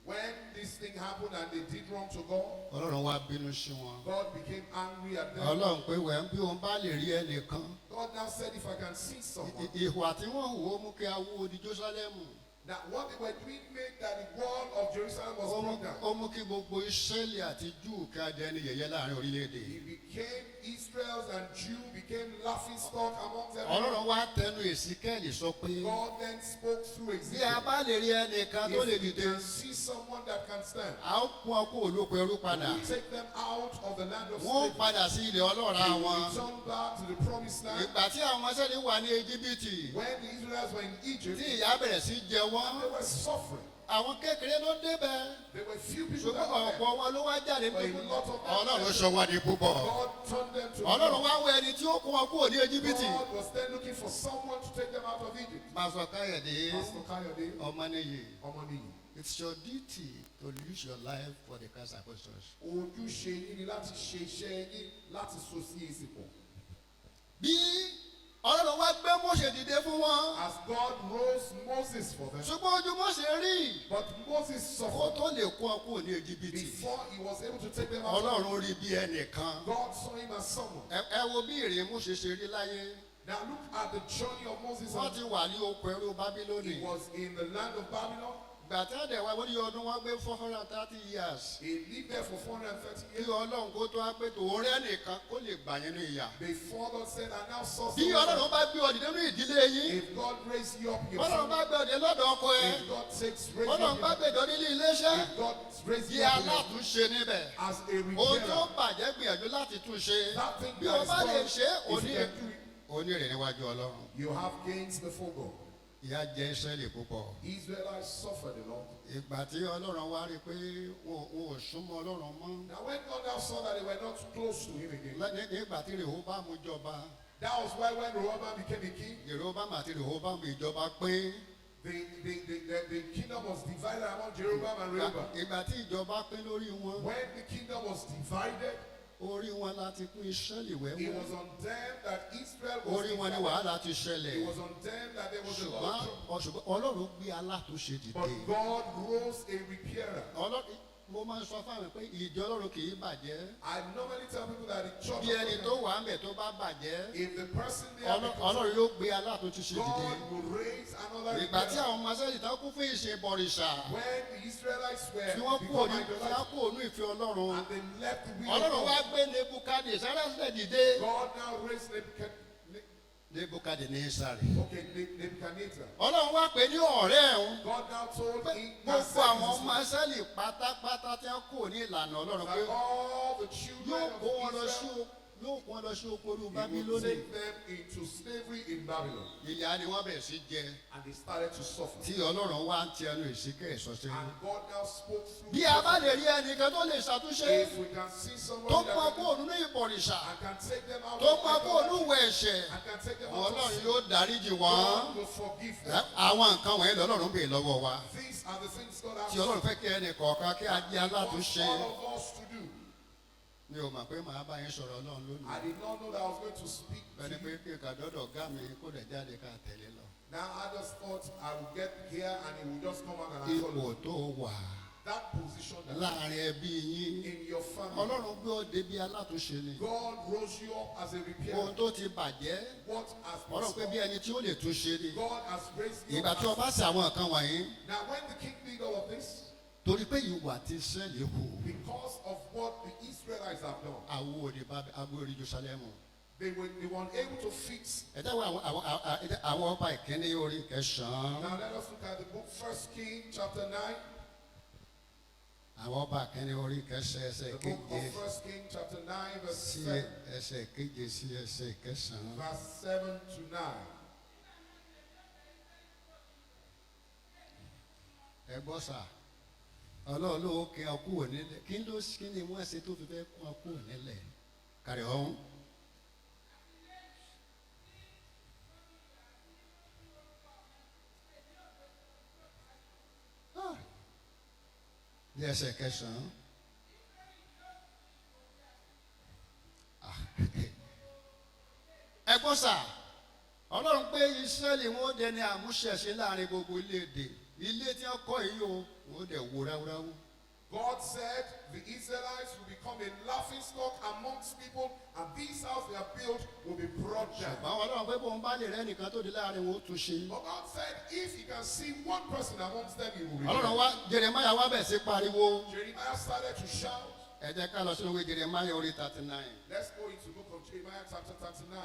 When this thing happened and they did wrong to God, Ọlọ́run wá bínú sí wọn. God became angry at them. Ọlọ́run pé wẹ̀ bí òun bá lè rí ẹnìkan. God now said, if I can see someone, Ìhùwà tí wọ́n hù ó mú kí a wó odi Jérúsálẹ́mù. that what they were doing made that the wall of Jerusalem was broken down. Ó mú kí gbogbo Ísírẹ́lì àti Júù ká di ẹni yẹ̀yẹ́ láàrin orílẹ̀-èdè. He became Israel's and Jew became laughing stock amongst them. Ọlọ́run wá tẹnu Èsíkẹ́lì sọ pé God then spoke through bí a Ezekiel. bá lè rí ẹnìkan tó lè If we dìde, can see someone that can stand, a ó kún ọkọ̀ olóko ẹrú padà. we take them out of the land of Wọ́n slavery. padà sí ilẹ̀ ọlọ́ra They will wọn. return back to the promised land. Ìgbà tí àwọn Ísírẹ́lì wà ní Íjíbítì, When the Israelites were in Egypt, tí ìyà bẹ̀rẹ̀ sí jẹ wọ́n, they were suffering. àwọn kékeré ló débẹ̀. There were few people that Ṣùgbọ́n were there. ọ̀pọ̀ wọn ló wá jáde But a pé lot of them Ọlọ́run sọ wá di púpọ̀. God turned them to Ọlọ́run wá wọ ẹni tí ó kún wọn kúrò ní Íjíbítì. God was then looking for someone to take them out of Egypt. Pásọ Káyọ̀dé Pastor Kayode Ọmọnìyí, Omoniyi. it's your duty to use your life for the Christ apostles. Ojúṣe yín ni láti ṣe iṣẹ́ yín láti so sí èsì pọ̀. Bí Ọlọ́run wá gbé Mósè dìde fún wọn, As God rose Moses for them, ṣùgbọ́n ojú Mósè rí but Moses kó suffered tó lè kún ọ kúrò ní Íjíbítì. before he was able to take them out. Ọlọ́run rí bí ẹnìkan. God saw him as someone. Ẹ wo bí ìrìn Mósè ṣe rí láyé. Now look at the journey of Moses. Wọ́n ti wà ní oko ẹrú Bábílónì. He was in the land of Babylon. Gbàtà dẹ̀ wá wọ́n ní ọdún wọn gbé 430 years. He lived there for 430 Kí years Ọlọ́run kó tó wá pé tòun rẹ́ nìkan kó lè gbà yín ní ìyà. before God said, I now saw Bí someone. Ọlọ́run bá gbé ọ̀dì nínú ìdílé yín, If God raised you up in your Ọlọ́run bá family, gbé ọ̀dì lọ́dọ̀ ọkọ ẹ, if God takes raised you Ọlọ́run up bá in gbé ọ̀dì nílé iléeṣẹ́, if God raised di you up in your- alátúnṣe níbẹ̀. as a Ohun tó repairer, bàjẹ́ gbìyànjú láti tún ṣe. that thing Bí o that is bá lè done, ṣe é, if you òní can do it, onírè níwájú ọlọ́run. You have gains before God. Ìyà jẹ Ísírẹ́lì púpọ̀. Israelites suffered a lot. Ìgbà tí ọlọ́run wá rí i pé wọn ò súnmọ́ ọlọ́run mọ́. Now when God now saw that they were not close to him again, Nígbà tí Rèhóbámù jọba, that was why when Rehoboam became a king, Rèhóbámù àti Rèhóbámù ìjọba pín. the kingdom was divided among Jeroboam and Rehoboam. Ìgbà tí ìjọba pín lórí wọn, When the kingdom was divided, orí wọn láti pín Ísírẹ́lì it wẹ́wẹ́. was on them that Israel was Orí wọn ni divided. wàhálà ti It ṣẹlẹ̀. was on them that there was a lot of trouble. Ṣùgbọ́n Ọlọ́run gbé alátúnṣe dìde. But God rose a repairer. Mo máa ń sọ fáwọn pé ìjọ Ọlọ́run kì í bàjẹ́. I normally tell people that the church Bí ẹni of tó God, wà ń bẹ̀ tó bá bàjẹ́, if the person there becomes Ọlọ́run yóò gbé alátúnṣe dìde. God will raise another Ìgbà tí repairer. àwọn ọmọ Ísírẹ́lì tán kún fún ìṣe bọ̀rìṣà, When the Israelites were tí wọ́n become kú idolites ònú ìfẹ́ Ọlọ́run, and they left the will Ọlọ́run of wá God, gbé Nebukadnesari dìde. God now raised Nebukadnesari. Nebuchadnezzar. Ọlọ́run wá pè ní ọ̀rẹ́ ẹ̀hún. God now told him Gbogbo àwọn ọmọ Ísírẹ́lì pátápátá tí wọ́n kú ní ìlànà Ọlọ́run pé that all the children yóò kó wọn of lọ Israel, sí oko olú he would Bábílónì. take them into slavery in Babylon. Ìyà ni wọ́n bẹ̀rẹ̀ sí jẹ. And they started to suffer. Tí Ọlọ́run wá ń ti ẹnu ìsìnkẹ́ ìsọsí. And God now spoke through Bí a bá lè rí ẹnìkan tó lè ṣàtúnṣe, if we can see tó someone mú that ọkọ òun ní ìbọ̀rìṣà, and can take them out tó of mú ọkọ òun idolatry, wẹ̀ ẹ̀ṣẹ̀, and can take them out of Ọlọ́run sin, yóò dáríjì wọ́n. God will forgive them. Àwọn nǹkan wọ̀nyí lọ́lọ́run bèè lọ́wọ́ wa. These are the things God has Tí Ọlọ́run fẹ́ kí ẹnì kọ̀ọ̀kan kí a jẹ́ wants alátúnṣe. all of us to do. Mi ò mọ̀ pé màá bá yín sọ̀rọ̀ Ọlọ́run lónìí. I did not know that I was going to speak to Bẹ́ẹ̀ni pé you. kí nǹkan dọ́dọ̀ ọ̀gá mi kó lè jáde ká tẹ̀lé lọ. Now I just thought I would get here and he would just come out and I Ipò follow. tó wà That position that láàrin ẹbí yín. in your family, Ọlọ́run gbé ọ débi alátúnṣe ni. God rose you up as a Ohun repairer. tó ti bàjẹ́, What has been Ọlọ́run pé bí spoken, ẹni tí ó lè tún ṣe ni. God has raised you Ìgbà up tí ọba as- ṣe àwọn nǹkan wọ̀nyí, Now when the king did all of this, torí pé ìwà ti Ísírẹ́lì hù, because of what the Israelites have done, àwo orí Jerusalemu. they were unable to fix. Ẹ̀dá wo àwọn ọba ìkíní orí kẹsàn-án. Now let us look at the book 1 King chapter 9. Àwọn ọba ìkíní orí kẹsàn-án ẹsẹ̀ The book keje of 1 King chapter 9 verse sí 7. ẹsẹ̀ keje sí ẹsẹ̀ kẹsàn-án. Verse 7 to 9. Ẹ gbọ́ sà, Ọlọ́run ló kí ọ kúrò nílẹ̀. Kí ni wọ́n ṣe tó fi fẹ́ kún ọ kúrò nílẹ̀? Kàrí ọ̀hún. Ní ẹsẹ̀ kẹsàn-án. Ẹ gbọ́ sà, Ọlọ́run pé Ísírẹ́lì wọn ó dẹni àmúṣẹ̀ṣe láàrin gbogbo ilé-èdè. Ilé tí wọ́n kọ́ yìí o, wọ́n ó dẹ̀ wó ráúráú. God said the Israelites will become a laughing stock amongst people, and these houses they have built will be brought down. Ṣùgbọ́n Ọlọ́run pé bóun bá lè rẹ́ nìkan tó di láàrin wọn ó tún ṣe. But God said, if you can see one person amongst them, he will Ọlọ́run redeem. wá Jeremiah wá bẹ̀ sí pariwo. Jeremiah started to shout. Ẹ jẹ́ ká lọ sínú ìwé Jeremiah orí 39. Let's go into the book of Jeremiah chapter 39.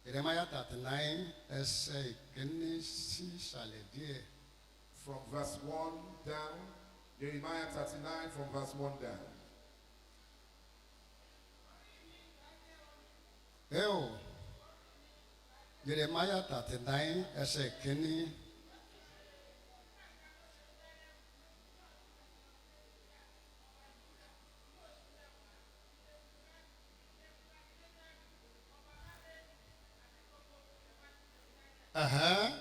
Jeremiah 39 ẹsẹ̀ ìkíní sí ìsàlẹ̀ díẹ̀. From verse 1 down. Jeremiah 39 from verse 1 down. Ẹ o, Jeremiah 39 ẹsẹ̀ ìkíní. Ẹ̀hẹ́n.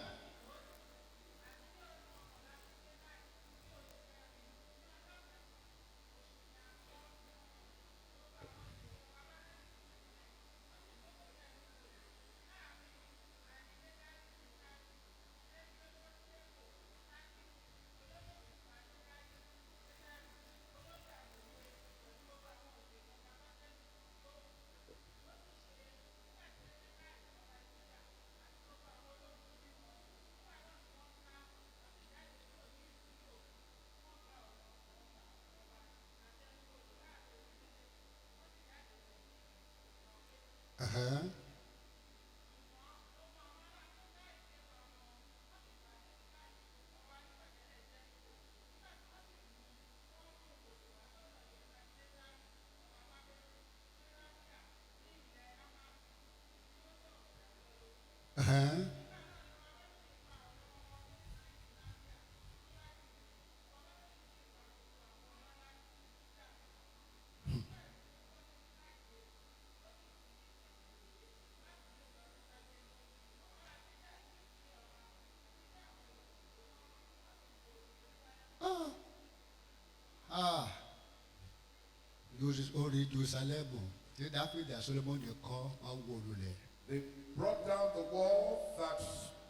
orí Jerusalem tí Dáfídì àti Sólómọ́nì kọ́ wọ́n wó lulẹ̀. They brought down the wall that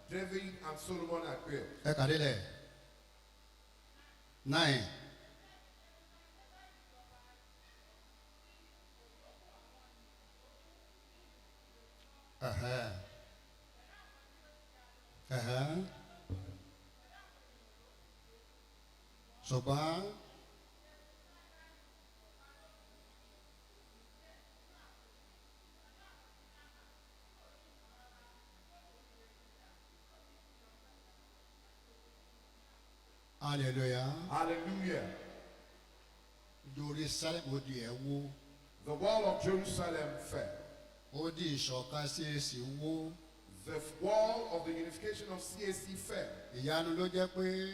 David and Solomon had built. Ẹ kàdé lẹ̀ 9. Ṣùgbọ́n hallelujah. Hallelujah. Jerusalem ó di ẹ̀wó. The wall of Jerusalem fell. Ó di ìṣọ̀kan sí èsì wó. The wall of the unification of CAC fell. Ìyanu ló jẹ́ pé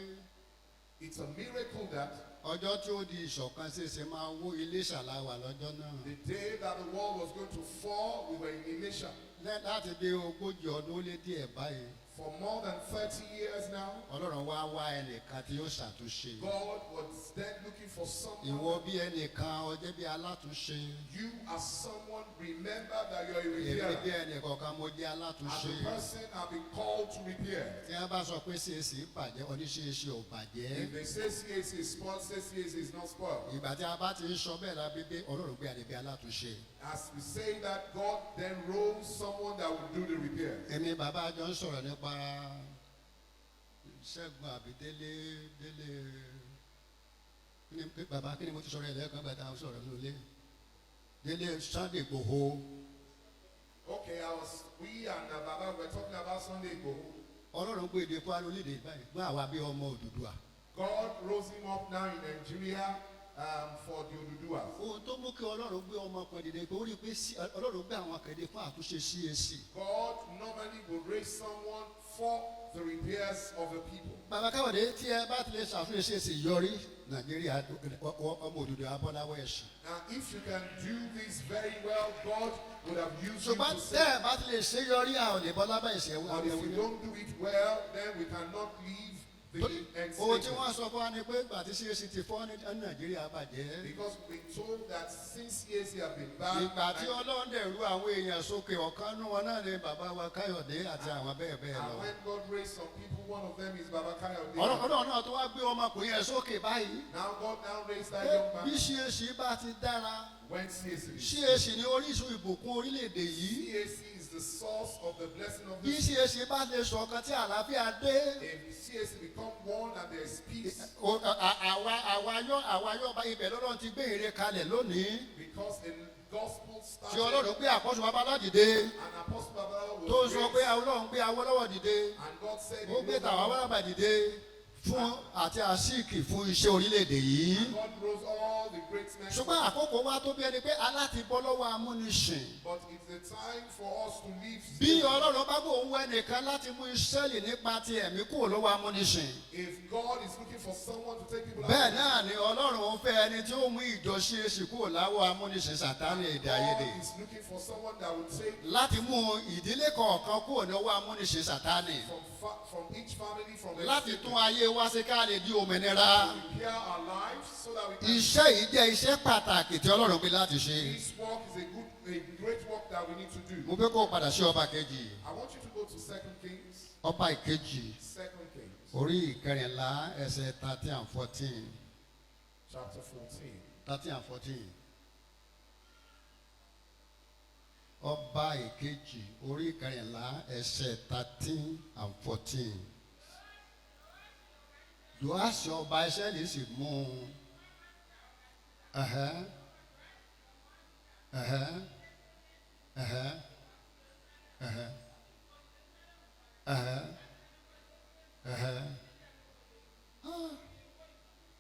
It's a miracle that ọjọ́ tí ó di ìṣọ̀kan sí èsì máa wó Iléṣà la wà lọ́jọ́ náà. the day that the wall was going to fall, we were in Elisha. Láti bí 40 ọdún ó lé díẹ̀ báyìí. For more than 30 years now, Ọlọ́run wá wá ẹnìkan tí yóò ṣàtúnṣe. God was then looking for someone. Ìwọ bí ẹnìkan ó jẹ́ bí alátúnṣe. You as someone, remember that you're a Èmi bí repairer. ẹnìkọ̀ọ̀kan mo jẹ́ As alátúnṣe. a person, I've been called to repair. Tí wọ́n bá sọ pé CAC bàjẹ́ oníṣeéṣe ò bàjẹ́. If they say CAC is spoiled, say CAC is not spoiled. Ìgbà tí a bá ti ń sọ bẹ́ẹ̀ la bíbí Ọlọ́run gbé àdébí alátúnṣe. As we say that, God then rose someone that will do the repair. Èmi bàbá àjọ ń sọ̀rọ̀ nípa Ṣẹ́gun àbí Délé bàbá kí ni mo ti sọ̀rọ̀ ẹ̀lẹ́kan gbàtà sọ̀rọ̀ lólé Délé Sunday Igboho. Okay, we and Baba were talking about Sunday Igboho. Ọlọ́run gbé èdè fún alólèdè báyìí gbọ́ àwa bí ọmọ Odùduwà. God rose him up now in Nigeria for the Oduduwas. Ohun tó mú kí Ọlọ́run gbé ọmọ kan dìde pé ó rí i pé Ọlọ́run gbé àwọn akéde fún àtúnṣe CAC. God normally will raise someone for the repairs of the people. Bàbá Káyọ̀dé tí ẹ bá ti lè ṣàfihàn CAC yọrí Nàìjíríà ọmọ Odùduwà abọ́láwọ̀ ẹ̀sìn. Now, if you can do this very well, God would have used you Ṣùgbọ́n to tẹ́ say. ẹ bá ti lè ṣe yọrí àwọn olè bọ́lá bá ìṣẹ̀wé But if we don't do it well, then we cannot leave the ohun tí wọ́n enslavement. sọ fún wa ni pé ìgbà tí CAC ti fọ́ ní Nàìjíríà bàjẹ́. Because we told that since CAC have been banned, Ìgbà tí Ọlọ́run dẹ̀ ru àwọn èèyàn sókè ọ̀kan nú wọn náà ni bàbá wa Káyọ̀dé àti àwọn bẹ́ẹ̀ bẹ́ẹ̀ and lọ. when God raised some people, one of them is Baba Kayode. Ọlọ́run náà tó wá gbé ọmọkùnrin yẹn sókè báyìí. Now God now raised that young Bí man. CAC bá ti dára, When CAC CAC ni orísun ìbùkún orílẹ̀-èdè yìí. CAC is the source of the blessing of Bí this. CAC bá lè ṣọ̀kan tí àlàáfíà dé. If CAC become one and there is peace, Àwa yóò bá ibẹ̀ lọ́dọ̀ ti gbé ère kalẹ̀ lónìí. because the gospel Tí Ọlọ́run started, gbé àkọ́sùn babalá dìde. and Apostle Babala Tó was sọ pé raised, Ọlọ́run gbé Awólọ́wọ̀ dìde. and God said, Ó he gbé rose tàwọn up, Awólọ́wọ̀ dìde fún àti àsíkì fún iṣẹ́ orílẹ̀-èdè yìí. God rose all the great men. Ṣùgbọ́n àkókò wa tó bí ẹni pé aláti bọ́ lọ́wọ́ amúnisìn. But it's a time for us to leave. Bí Ọlọ́run bá bò ń wẹ́ nìkan láti mú Ísírẹ́lì nípa ti ẹ̀mí kúrò lọ́wọ́ amúnisìn. If God is looking for someone to take people Bẹ́ẹ̀ out, náà ni Ọlọ́run ń fẹ́ ẹni tí ó mú ìjọ CAC kúrò láwọ́ amúnisìn Sátánì èdè àìyedè. God is looking for someone that will take Láti mú ìdílé kọ̀ọ̀kan kúrò lọ́wọ́ amúnisìn Sátánì. from each family, from the Láti tún ayé wa ṣe ká lè di òmìnira. repair our lives so that we can. Iṣẹ́ yìí jẹ́ iṣẹ́ pàtàkì tí Ọlọ́run gbé láti ṣe. This work is a great work that we need to do. Mo fẹ́ kó o padà sí ọba kejì. I want you to go to 2 Kings, Ọba ìkejì 2 Kings, orí ìkẹrìnlá ẹsẹ̀ 13 and 14. chapter 14. 13 and 14. Ọba ìkejì orí ìkẹrìnlá ẹsẹ̀ 13 and 14. Jòhásì ọba Ísírẹ́lì sì mú un. Ẹ̀hẹ́. Ẹ̀hẹ́. Ẹ̀hẹ́. Ẹ̀hẹ́. Ẹ̀hẹ́. Ẹ̀hẹ́.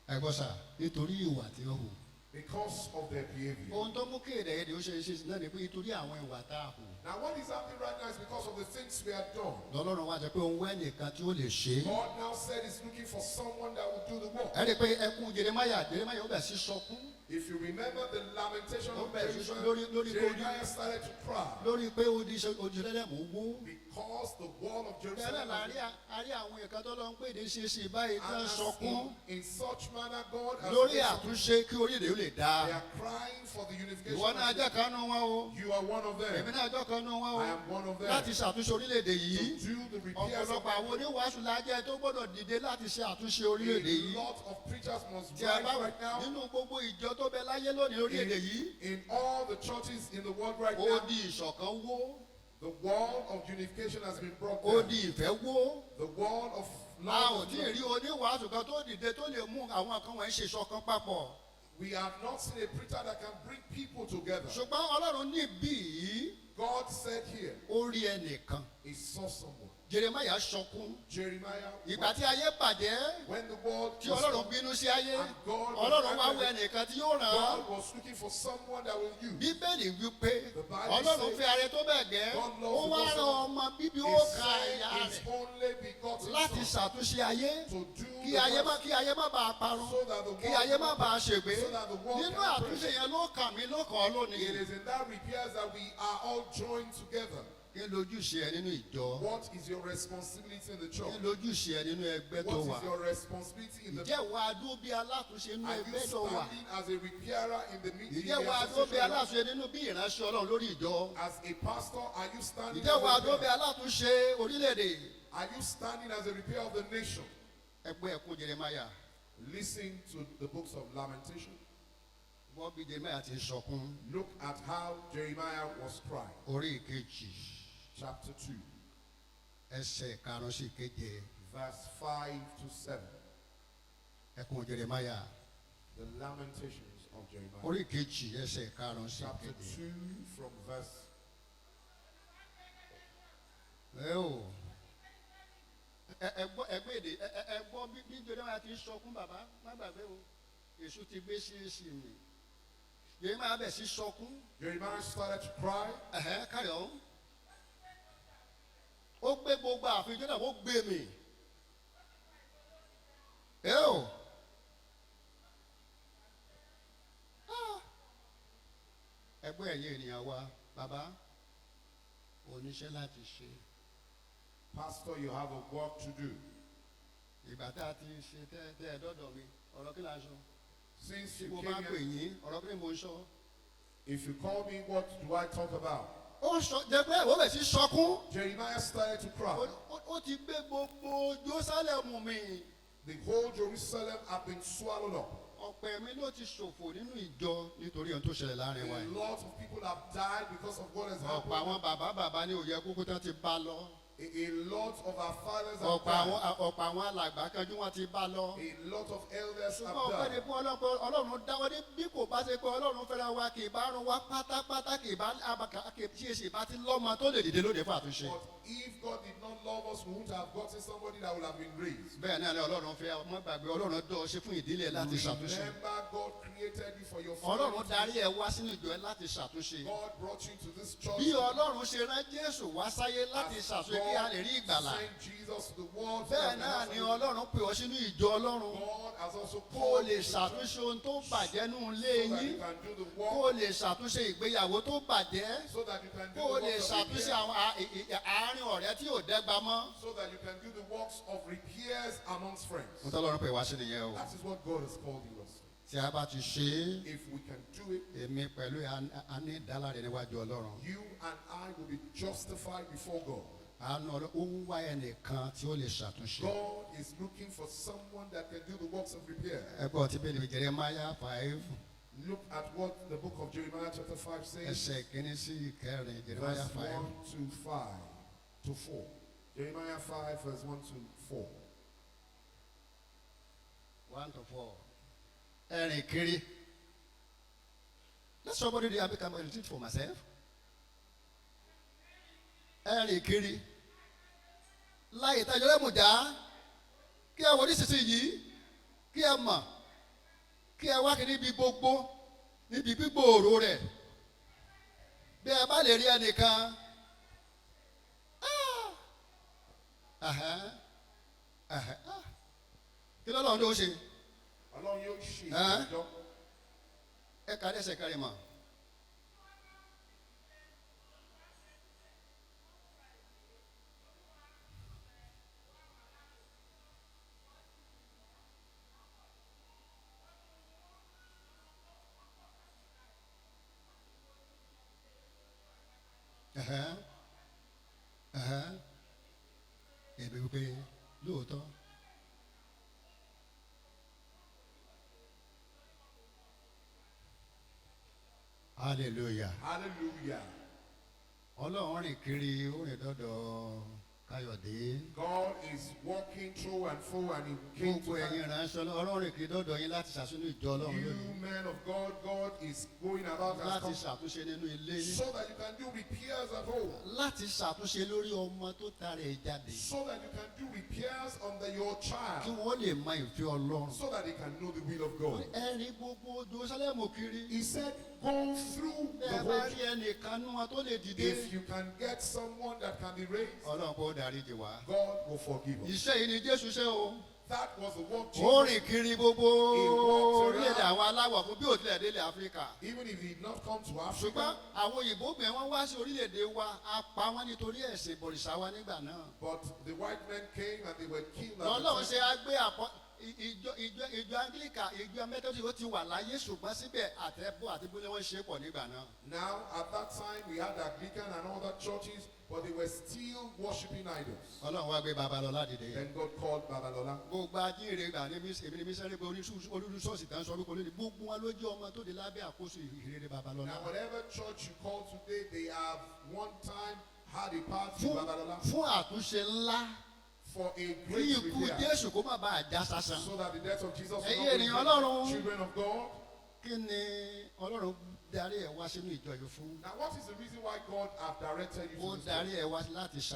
Ẹ gbọ́ sà, nítorí ìwà tí ó hù. Because of their behavior. Ohun tó mú kéde èdè ó ṣe ṣe náà ni pé nítorí àwọn ìwà tá a hù. Now, what is happening right now is because of the things we have done. Lọ́lọ́run wá jẹ́ pé òun wẹ́ nìkan tí ó lè ṣe é. God now said he's looking for someone that will do the work. Ẹ rí i pé ẹkún Jeremáyà ó bẹ̀ sí sọkún. If you remember the lamentation of bẹ̀rẹ̀ sí Jeremiah, lórí Jeremiah started to cry lórí pé Jerusalem wó. because the wall of bẹ́ẹ̀ Jerusalem náà a rí àwọn ẹ̀ka tó lọ ń pè ní ṣeéṣe báyìí tí wọ́n sọkún in such manner God has lórí made some- àtúnṣe kí orílẹ̀-èdè ó lè they dáa. are crying for the unification ìwọ of náà ajá kan nù wọn o. you are one of èmi them náà ajá kan nù wọn I am one o. of them láti ṣàtúnṣe orílẹ̀-èdè yìí. to do the repairs of ọ̀pọ̀lọpọ̀ àwọn oníwàásù lájẹ́ tó gbọ́dọ̀ dìde láti ṣe àtúnṣe orílẹ̀-èdè a yìí. lot of preachers must tí a rise bá right now nínú gbogbo ìjọ tó bẹ láyé lónìí orílẹ̀-èdè yìí. in all the churches in the world right ó now. di ìṣọ̀kan wó. The wall of unification has been brought ó down. di ìfẹ́ wó. The wall of a ò love. tí ì rí oníwàásù kan tó dìde tó lè mú àwọn kan wọ̀nyí ṣe ṣọ̀kan papọ̀. We have not seen a preacher that can bring people together. ṣùgbọ́n ọlọ́run níbí yìí God said here, ó rí ẹnìkan. He saw someone. Jeremiah sọkún. Jeremiah, ìgbà tí ayé bàjẹ́ when the world tí was ọlọ́run bínú sí ayé and God was ọlọ́run wá angry, wọ ẹnìkan tí yóò ràn án. God was looking for someone that will use. bíbélì wípé The Bible ọlọ́run says fi ààrẹ tó bẹ̀ gẹ́ God loves ó the wá person. rán ọmọ bíbí He ó ka sent ẹ̀yà His rẹ̀ only begotten láti Son ṣàtúnṣe ayé to do kí the ayé má work kí ayé má bàa parun so that the kí world ayé má bàa ṣègbé so that the world nínú can àtúnṣe pray. yẹn ló kàn mí ló kàn ọ́ lónìí. It is in that repairs that we are all joined together. kí lójúṣe ẹ nínú ìjọ What is your responsibility in the kí church? lójúṣe ẹ nínú ẹgbẹ́ tó What wà is your responsibility in the ìjẹ́ wa dúró bí alátúnṣe nínú Are you ẹgbẹ́ tó wà standing as a repairer in the meeting? ìjẹ́ wa dúró bí alátúnṣe nínú bí ìránṣẹ́ ọlọ́run lórí ìjọ As a pastor, are you standing ìjẹ́ wa as a dúró bí repairer? alátúnṣe orílẹ̀-èdè. Are you standing as a repairer of the nation? ẹgbẹ́ ẹ̀kún Jeremiah Listen to the books of Lamentation. wọ́n bí Jeremiah ti ń sọkún Look at how Jeremiah was crying. orí ìkejì Chapter 2, ẹsẹ̀ karùn-ún sí keje verse 5 to 7. ẹ̀kún Jeremiah The Lamentations of Jeremiah. orí ìkejì ẹsẹ̀ karùn-ún sí Chapter keje. 2 from verse. ẹ o ẹgbẹ́ èdè ẹgbọ́ bí Jeremiah ti ń sọkún bàbá má gbàgbé o èṣù ti gbé sí èsì mi Jeremiah bẹ̀ sí sọkún Jeremiah started to cry. káyọ̀ ó gbé gbogbo ààfin Jónà ó gbé mi ẹ o ẹgbẹ́ ẹ̀yìn ènìyàn wa bàbá oníṣẹ́ láti ṣe Pastor, you have a work to do. ìgbà tá a ti ṣe tẹ́ ẹ dọ́dọ̀ mi ọ̀rọ̀ kí la ń sọ Since tí you mo came bá pè here, yín ọ̀rọ̀ kí ni mo ń sọ. if you call me, what do I talk about? ó sọ jẹpẹ ó bẹ̀ sí sọkún Jeremiah started to cry. ó ti gbé gbogbo Jerusalem mi The whole Jerusalem had been swallowed up. ọ̀pọ̀ ẹ̀mí ló ti ṣòfò nínú ìjọ nítorí ohun tó ṣẹlẹ̀ láàrin wa A yìí. lot of people have died because of what has ọ̀pọ̀ happened. àwọn bàbá ní òye kúkú tán ti bá lọ. A lot of our fathers have ọ̀pọ̀ died. àwọn alàgbà kanjú wọn ti bá lọ. A lot of elders ṣùgbọ́n have ọ̀pẹ́ ni died. fún ọlọ́run dáwọ́ ní bí kò bá ṣe pé ọlọ́run fẹ́ràn wa kì í bá rún wa pátápátá kì í bá tí èsì bá ti lọ́mọ tó lè dìde lóde fún àtúnṣe. But if God did not love us, we wouldn't have gotten somebody that would have been raised. bẹ́ẹ̀ náà ni ọlọ́run fẹ́ ọmọ gbàgbé ọlọ́run dọ̀ ṣe fún ìdílé láti ṣàtúnṣe. Remember, God created you for your ọlọ́run darí family. ẹ wá sínú ìjọ ẹ láti ṣàtúnṣe. God brought you to this church. bí ọlọ́run ṣe rán Jésù wá sáyé láti As ṣàtúnṣe kí a lè rí ìgbàlà. sent Jesus to the world. so bẹ́ẹ̀ that we náà have ni salvation. ọlọ́run pè ọ́ sínú ìjọ ọlọ́run. God has also kó o called lè you to the church ṣàtúnṣe ohun tó bàjẹ́ nù ilé so that yín. you can do the kó o work. lè ṣàtúnṣe ìgbéyàwó tó bàjẹ́. So that you can do kó o the lè works of ṣàtúnṣe repair. àwọn àárín ọ̀rẹ́ tí ò dẹ́gba mọ́. So that you can do the works of repairs amongst friends. mo tọ́lọ́run pè wá sí nìyẹn o. That is what God has called you us. tí a bá ti ṣe If we can do it, é èmi pẹ̀lú a ní ìdáláre níwájú ọlọ́run. you and I will be justified before God. àánú ọlọ́run ó ń wá ẹnìkan tí ó lè ṣàtúnṣe. God is looking for someone that can do the works of repair. ẹgbọ́n tí bẹ́ẹ̀ ni Jeremiah 5 Look at what the book of Jeremiah chapter 5 says. ẹsẹ̀ kìíní sí ìkẹrin Jeremiah Verse 5. 1 to 5 to 4. Jeremiah 5 verse 1 to 4. 1 to 4. ẹ̀rìn kiri. Let somebody there become a retreat for myself. ẹ̀rìn kiri. láyé ìtajà lẹ́mùjá kí ẹ wọ nísinsìnyí kí ẹ mọ̀ kí ẹ wá kí níbi gbogbo níbi gbígbòòrò rẹ̀ bí ẹ bá lè rí ẹnìkan. kí lọ́lọ́run ló ṣe. Ọlọ́run yóò ṣe Ẹ́? ìdájọ́. ẹ ká lẹ́sẹ̀ kárí mọ́. Ẹ̀bẹ̀ wípé lóòótọ́ hallelujah Hallelujah. Ọlọ́run rìn kiri ó rìn dọ́dọ̀ Káyọ̀dé. God is walking through and through, and He came Gbogbo to ẹ̀yin ìránṣẹ́ Ọlọ́run rìn kiri dọ́dọ̀ yín láti ṣàtúnṣe ìjọ Ọlọ́run you, lónìí. men of God. God is going about Láti as come ṣàtúnṣe nínú ilé yín. so that you can do repairs at home, Láti ṣàtúnṣe lórí ọmọ tó tara ẹ̀ jáde. so that you can do repairs under your Kí child, wọ́n lè mọ ìfẹ́ Ọlọ́run. so that they can know the will of God. Ẹ̀rí gbogbo Jerúsálẹ́mù kiri. He said, go through the Ẹ bá whole. rí ẹnìkan nú wọn tó lè dìde. If you can get someone that can be raised, Ọlọ́run kò dáríjì wá. God will forgive us. Iṣẹ́ yìí ni Jésù ṣe o. That was the work Ó Jesus, rìn kiri gbogbo walked around. orílẹ̀-èdè àwọn aláwọ̀ fún bí òtílẹ̀ délé Áfíríkà. even if he did not come to Ṣùgbọ́n Africa, àwọn òyìnbó gbẹ̀ wọ́n wá sí orílẹ̀-èdè wa, a pa wọ́n nítorí ẹ̀sìn ìbọ̀rìṣà wa nígbà náà. but the white men came and they were killed. at the Ọlọ́run ṣe time. á gbé ìjọ Anglican ìjọ Methodist ó ti wà láyé ṣùgbọ́n síbẹ̀ àtẹ̀bọ̀ àti bólé wọ́n ṣe pọ̀ nígbà náà. Now, at that time, we had Anglican and other churches, but they were still worshiping idols. Ọlọ́run wá gbé Babalọ́lá dìde. Then God called Babalola. Gbogbo ajínrere gbà ní èmi ní mísẹ́rì pé olúlu ṣọ́ọ̀ṣì tán sọ orúkọ lónìí gbogbo wọn ló jẹ́ ọmọ tó di lábẹ́ àkóso ìhìnrere Babalọ́lá. Now, whatever church you call today, they have one time had a part in Fún Babalola àtúnṣe ńlá for a kí great ikú repair, Jésù kó má bàa já sásán. so that the death of Jesus will Ẹ̀yin not be ènìyàn Ọlọ́run. children of God. Kí ni Ọlọ́run darí ẹ̀ wá sínú ìjọ yìí fún? Now, what is the reason why God have directed you Ó to this darí church? ẹ̀ wá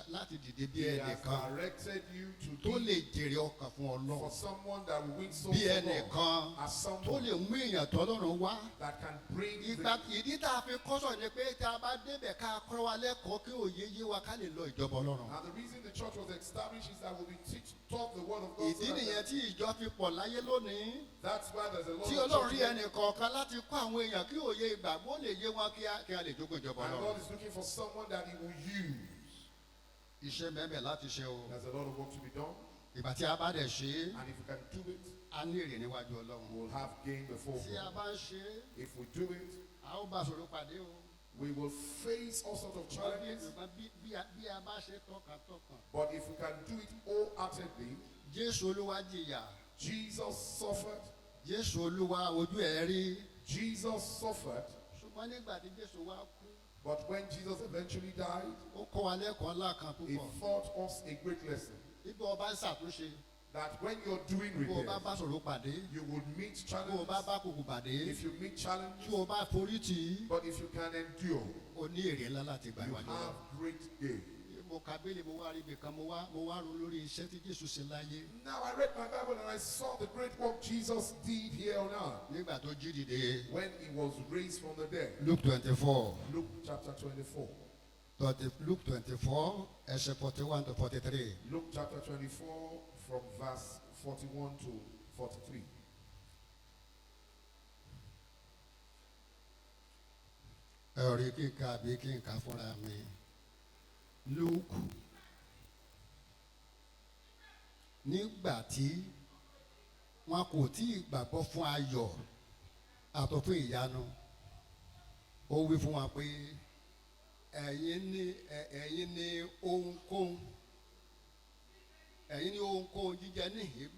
láti dìde bí He has ẹnìkan directed you tó to lè be jèrè ọkàn fún for Ọlọ́run. someone that will win souls Bí for God, ẹnìkan as tó someone lè mú èèyàn tọ́lọ́run wá. that can bring Ìgbà the, ìdí tá a fi kọ́sọ̀ ni pé tá a bá débẹ̀ ká kọ́ wa lẹ́kọ̀ọ́ kí òye yé wa ká lè lọ ìjọba Ọlọ́run. and the reason the church was established is that we'll be taught the word of God. So Ìdí nìyẹn that, tí ìjọ fi pọ̀ láyé lónìí. that's why there's a lot Tí of Ọlọ́run rí churches, ẹnìkọ̀ọ̀kan láti kọ́ àwọn èèyàn kí òye ìgbàgbọ́ lè yé wọn kí a lè jókòó ìjọba and Ọlọ́run. God is looking for someone that He will use. Iṣẹ́ mẹ́mẹ́ láti ṣe o. There's a lot of work to be done, Ìgbà tí a bá dẹ̀ ṣe é, and if we can do it, a ní èrè níwájú Ọlọ́run. we'll have gain before Tí a God. bá ń ṣe é, If we do it, a ó bá ṣòro pàdé o. we will face all sorts of challenges. Ṣùgbọ́n bí a bá ṣe tọkàntọkàn. But if we can do it wholeheartedly, Jésù Olúwa jìyà. Jesus suffered. Jésù Olúwa ojú ẹ̀ rí. Jesus suffered. Ṣùgbọ́n nígbà tí Jésù wá kú, But when Jesus eventually died, ó kọ́ wa lẹ́kọ̀ọ́ ńlá kan He púpọ̀. taught us a great lesson. Ibi ọba ń ṣàtúnṣe, That when you're doing bí o bá repairs, bá ṣòro pàdé, you will meet bí o challenges. bá bá kùkù pàdé, If you meet tí challenges, o bá forí tì í, but if you can endure, o ní èrè ńlá láti gbà you ìwájú have Ọlọ́run. great gain. Mo ka Bíbélì, mo wá rí ibì kan, mo wá ro lórí iṣẹ́ tí Jésù ṣe láyé. Now I read my Bible and I saw the great work Jesus did here on earth Nígbà tó jí dìde, when He was raised from the dead. Luke 24, Luke chapter 24. Luke 24, ẹsẹ̀ 41 to 43. Luke chapter 24 from verse 41 to 43. Ẹ̀rí kíkà àbí kí n kà fúnra mi. Luke, nígbà tí wọn kò tí ì gbàgbọ́ fún ayọ̀ àtọ̀ fún ìyanu, ó wí fún wa pé ẹ̀yin ní ohunkóhun jíjẹ níhìn,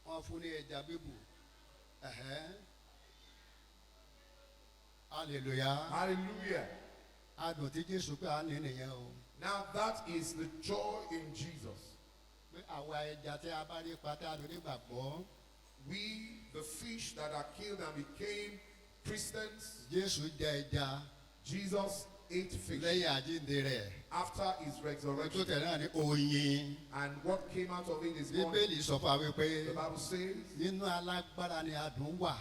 wọn fún ní ẹja bíbù. Hallelujah. Hallelujah. Adùn tí Jésù pé à ń ní nìyẹn o. Now that is the joy in Jesus. Pé àwa ẹja tí a bá rí pátá lórí gbàgbọ́. We, the fish that are killed and became Christians, Jésù jẹ ẹja Jesus ate fish lẹ́yìn àjíǹde rẹ̀. after His Tó resurrection. tẹ̀lé náà ní oyin. And what came out of it is one. Bíbélì sọ fún wa wípé The Bible says, nínú alágbára ni adùn wà.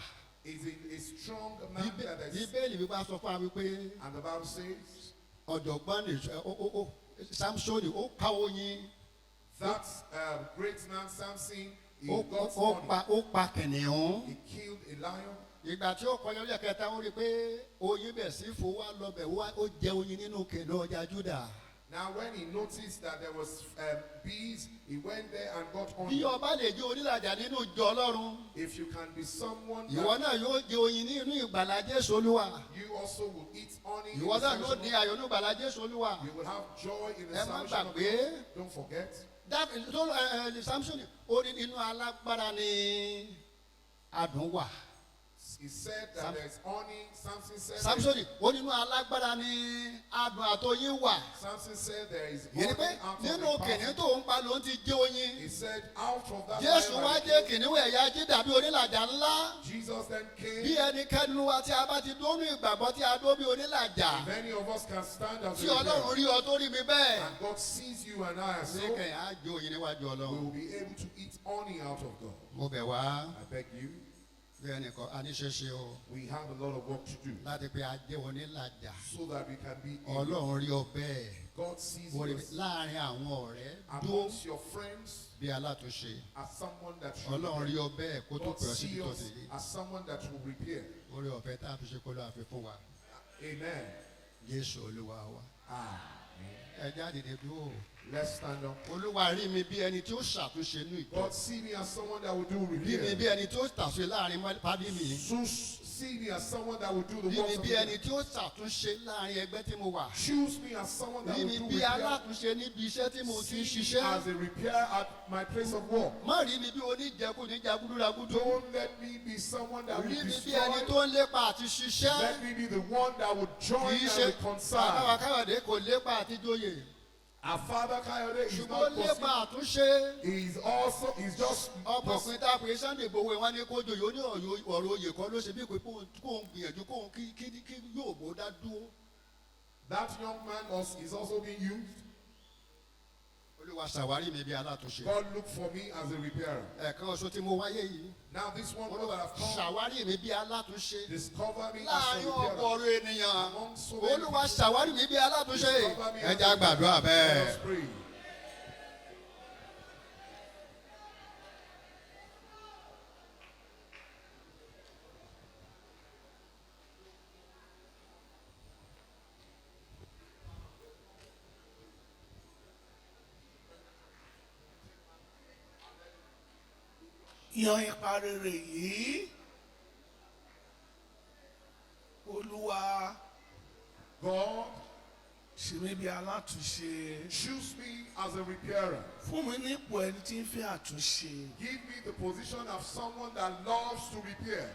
is in a strong man that is. Bíbélì wípé sọ fún wa wípé And the Bible says, ọ̀jọ̀gbọ́n ní Sámsónì ó pa oyin. that great man Samson, he Ó got money. pa kìnìún. He killed a lion. ìgbà tí ó kọjá lórí ẹ̀kẹta ó rí i pé oyin bẹ̀ sí fò wá lọ́bẹ̀ ó jẹ oyin nínú kèlò ọjà Júdà. Now when he noticed that there was bees, he went there and got bí honey. ọba lè jẹ onílàjà nínú ìjọ Ọlọ́run If you can be someone ìwọ that náà yóò jẹ oyin nínú ìgbàlà Jésù Olúwa. you also will eat honey, in ìwọ the náà yóò salvation ní ayọ̀ nínú ìgbàlà Jésù Olúwa. you will have joy in the Ẹ má salvation of gbàgbé. God. Don't forget. Samson ó ní inú alágbára ni adùn wà. He said that there's honey. Samson said. Samson ó ní inú alágbára ni adùn àtọyín wà. Samson said there is yìí ni honey pé out of nínú the kìnìún pouch. tó ń pa ló ń ti jẹ oyin. He said out of that Jésù lion wá and jẹ́ kìnìún ẹ̀yà Jídà bí onílàjà ńlá. Jesus then Bí came. ẹnikẹ́ni wa tí a bá ti dónú ìgbàgbọ́ tí a dó bí onílàjà. Many of us can stand as Tí a Ọlọ́run redeemer. rí ọ tó rí mi bẹ́ẹ̀. And God sees you and I as so. Ní kẹ̀yìn á jẹ oyin níwájú We Ọlọ́run. will be able to eat honey out of God. Mo bẹ̀ wá I beg you. bí ẹnìkan a ní ṣeṣe o We have a lot of work to do láti pé a jẹ́ onílàjà. so that we can be. Ọlọ́run rí ọ bẹ́ẹ̀. God sees Mo rí you láàrin àwọn ọ̀rẹ́ dó amongst your friends bí alátúnṣe. as someone that you Ọlọ́run rí ọ bẹ́ẹ̀ kó tó God pè ọ sees síbi tó us ti rí. as someone that will repair. Orí ọ̀fẹ́ tá a fi ṣe kó ló àfi fún wa. Amen. Jésù Olúwa wa. Amen. Ẹ jáde dé dúró. Let's stand up. Olúwa rí mi bí ẹni tí ó ṣàtúnṣe ní ìjọ. God see me as someone that will do Rí mi repair. bí ẹni tí ó tàṣe láàrin pádì mi. See me as someone that will do the Rí works mi of bí the ẹni tí ó ṣàtúnṣe láàrin ẹgbẹ́ tí mo wà. Choose me as someone that Rí will mi do bí repair. alátúnṣe níbi iṣẹ́ tí mo ti ń See me ṣiṣẹ́. as a repair at my place of work. Má rí mi bí oníjẹkúníjà gúdúragúdú. Don't let me be someone that will Rí mi bí ẹni destroy. tó ń lépa àti ṣiṣẹ́. Let me be the one that will join Kì í and ṣe reconcile. Bàbá Káyọ̀dé kò lépa àti jóyè. Our father Kayode is Ṣùgbọ́n not lépa possible. àtúnṣe. He's just Ọmọkùnrin tá a pè é Sunday Igboho wọn ní kó joyè ó ní ọ̀rọ̀ oyè kan ló ṣe bí pé kóun gbìyànjú kóun kí yóò bó dá dúró. that young man is also being used. Olúwa ṣàwárí mi bí alátúnṣe. God look for me as a repairer. Ẹ̀ẹ̀kan oṣù tí mo wáyé yìí. Now this one God that have come, Ṣàwárí mi bí alátúnṣe. discover me as a Láàárín repairer. ọ̀pọ̀ọ̀rọ̀ ènìyàn. Among so many Olúwa ṣàwárí mi bí alátúnṣe. Discover me Ẹ as já a gbàdúrà repairer. Let bẹ́ẹ̀. us pray. yan ipa rere yìí olúwa God, ṣe mí bí alátúnṣe choose me as a repairer. fún mi nípò ẹni tí ń fẹ́ àtúnṣe Give me the position of someone that loves to repair.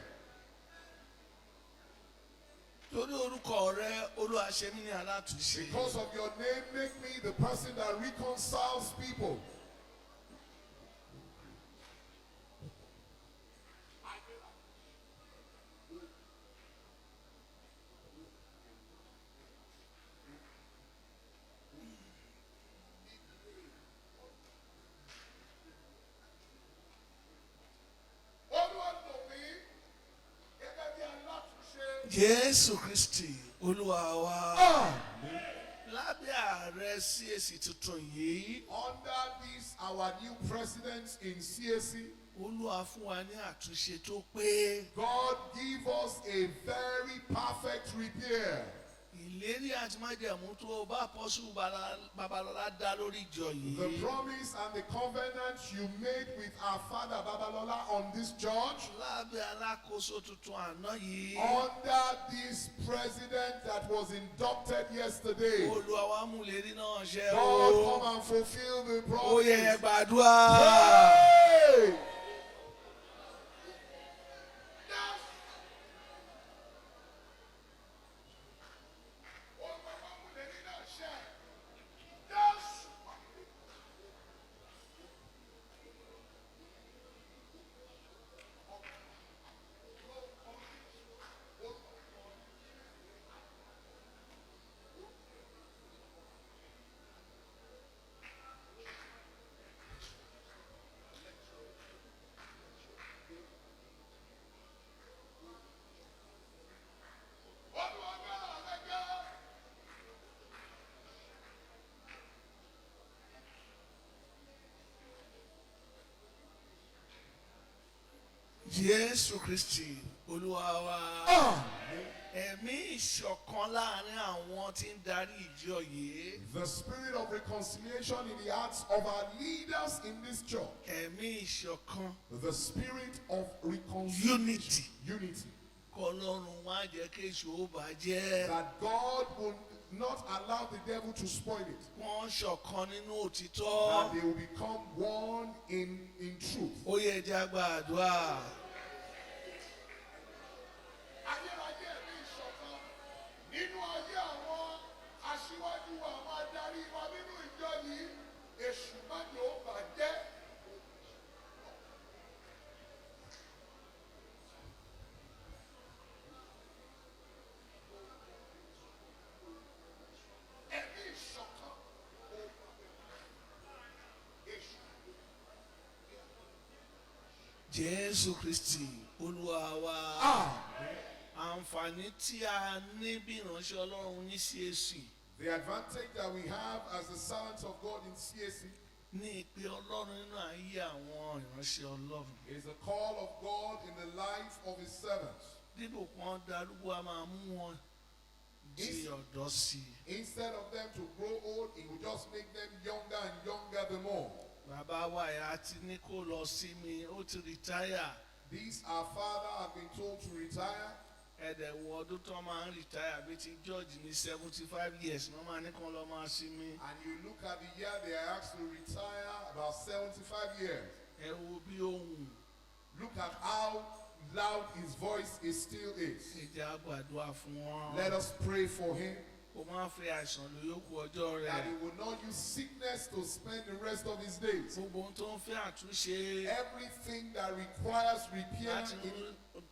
torí orúkọ rẹ olúwa ṣe mí ní alátúnṣe Because of your name, make me the person that reconciles people. Olúwa lò mí gẹ́gẹ́ bí alátúnṣe. jésù kristi olúwa wa lábẹ́ ààrẹ CAC tuntun yìí Under this, our new president in CAC, olúwa fún wa ní àtúnṣe tó pé God give us a very perfect repair. ìlérí àti májẹ̀mú tó bá apọ́sù babalọ́lá dá lórí ìjọ The yìí promise and the covenant you made with our father Babalola on this church, lábẹ́ alákòóso tuntun àná yìí under this president that was inducted yesterday, olúwa wa mú ìlérí náà ṣẹ God o come and fulfill the ó yẹ promise. gbàdúrà. Hey! jésù kristi Olúwa wa. Amen. Ẹ̀mí ìṣọ̀kan láàrin àwọn tí ń darí ìjọ yìí. The spirit of reconciliation in the hearts of our leaders in this church. Ẹ̀mí ìṣọ̀kan. The spirit of reconciliation. Unity. Kọlọ́run wá jẹ́ kí èṣù ó bàjẹ́. That God will not allow the devil to spoil it. Wọ́n ṣọ̀kan nínú That òtítọ́. they will become one in truth. Ó yẹ jẹ́ àgbàdua. Ayérayé ẹ̀mí ìṣọ̀kan nínú ayé àwọn aṣíwájú àwọn adarí wa nínú ìjọ yìí, èṣù má ni ó bàjẹ́. Ẹ̀mí ìṣọ̀kan. Èṣù. Jésù Kristi Olúwa wa. Amen. Àǹfààní tí a ní bí ìránṣẹ́ Ọlọ́run ní CAC The advantage that we have as the servants of God in CAC ní ìpè Ọlọ́run nínú ayé àwọn ìránṣẹ́ Ọlọ́run. is the call of God in the life of his servants. Dípò kan darúgbó a máa mú wọn di ọ̀dọ́ sí i. Instead of them to grow old, it will just make them younger and younger the more. Bàbá wa ẹ̀ àti ní kó lọ sí mi, ó ti rìtáyà. These our father have been told to retire. Ẹ̀dẹ̀ wo ọdún tó máa ń rìtáyà bí ti George ní 75 years wọ́n máa ní kán lọ máa sí mi. And you look at the year they are asked to retire, about 75 years. Ẹ wo bí ohùn. Look at how loud his voice is still is. Ẹ jẹ́ á gbàdúrà fún wọn. Let us pray for him, Kó má fi àìsàn lò yókù ọjọ́ that he rẹ̀. will not use sickness to spend the rest of his days. Gbogbo ohun tó ń fẹ́ àtúnṣe Everything that requires repair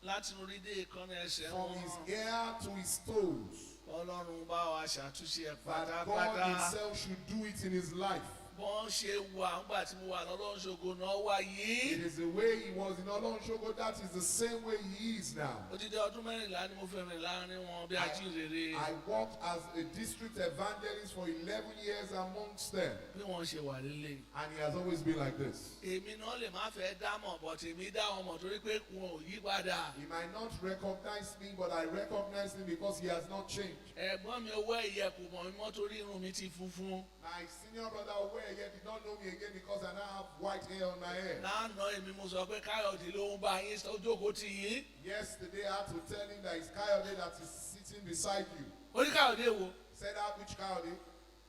láti orí dé ìkànnì ẹsẹ̀ from wọn. his ear to his toes, Ọlọ́run bá wa ṣàtúnṣe ẹ̀ that God pátápátá. himself should do it in his life. Bọ́n ṣe wà ńgbà tí mo wà lọ́dọ̀ ṣogo náà wà It yìí. is the way he was in Olonshogo, that is the same way he is now. Odidi ọdún 14 ni mo fẹ́ rìn láàrin wọn bí ajínrere. I worked as a district evangelist for 11 years amongst them, Bí wọ́n ṣe wà líle. and he has always been like this. Èmi náà lè má fẹ́ dámọ̀ but èmi dá wọn mọ̀ torí pé wọn ò yí padà. He might not recognize me, but I recognize him because he has not changed. Ẹ̀gbọ́n mi owó ẹ̀yẹ kò mọ̀ mi mọ́ torí irun mi ti funfun. My senior brother Oweye did not know me again because I now have white hair on my head. Lánàá èmi mo sọ pé Káyọ̀dé ló ń bá yín jókòó tì yín. Yesterday I had to tell him that it's Kayode that is sitting beside you. Ó ní Káyọ̀dé wo? Said, which Kayode?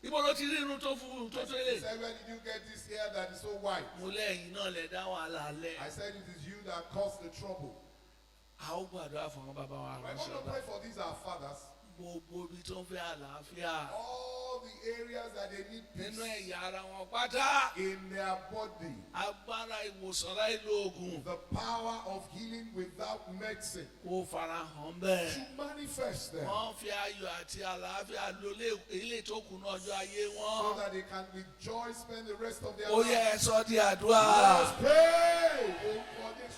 Ibo ló ti rí irun tó funfun tó tó He lè? said, where did you get this hair that is so white? Mo lẹ́yìn náà lẹ̀ dá wàhálà lẹ̀. I said, it is you that caused the trouble. A ó gbàdúrà fún àwọn bàbá wa We're ránṣẹ́ going to ọ̀la. pray for these our fathers. Gbogbo ibi tó ń fẹ́ àlàáfíà. All the areas that they need Nínú peace ẹ̀yà ara wọn pátá. in their body. Agbára ìwòsàn láì lo oògùn. The power of healing without medicine Kó farahàn bẹ́ẹ̀. to manifest them Wọ́n fi ayọ̀ àti àlàáfíà lo ilé tó kù náà ọjọ́ ayé so wọn. that they can rejoice, spend the rest of their Ó yẹ ẹ lives. sọ di Let àdúrà. us pray for this.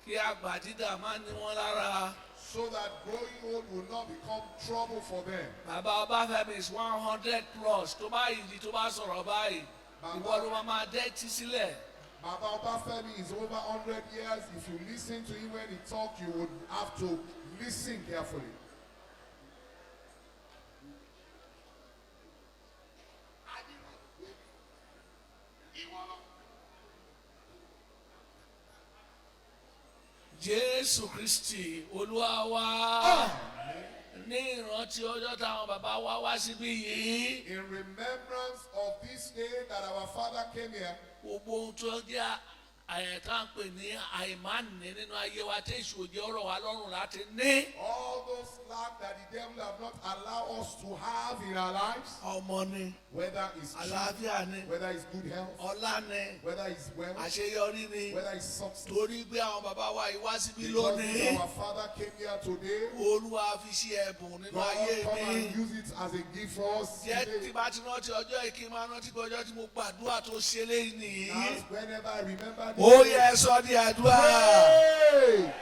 Kí àgbà dídà má ní wọn lára. So that growing old will not become trouble for them. Bàbá Ọbáfẹ́mi is 100 plus tó bá ìdí tó bá sọ̀rọ̀ báyìí. Ìwọ ló máa dẹ́tí sílẹ̀. Baba Obafemi is over 100 years. If you listen to him when he talks, you would have to listen carefully. Jésù Kristi Olúwa wa. Ní ìrántí ọjọ́ táwọn bàbá wa wá síbí yìí. In remembrance of this day that our father came here, Gbogbo ohun tó jẹ́ àyẹ̀ká ń pè ní àìmánì nínú ayé wa tí èṣù òjò ọ̀rọ̀ wa lọ́rùn láti ní. all those lack that the devil have not allowed us to have in our lives, Ọmọ ni, whether it's children, àlàáfíà ni, whether it's good health, ọlá ni, whether it's wealth, àṣeyọrí ni. whether it's success. Torí pé àwọn bàbá wa yìí wá síbí Because lónìí. our father came here today, Olúwa fi ṣe ẹ̀bùn nínú God ayé come and mi. use it as a gift for us Jẹ́ today. tí bá ti rántí ọjọ́ yìí kí n máa rántí pé ọjọ́ tí mo gbàdúrà tó ṣe léyìí nìyí. As whenever I remember this Ó day, yẹ sọ di àdúrà. pray.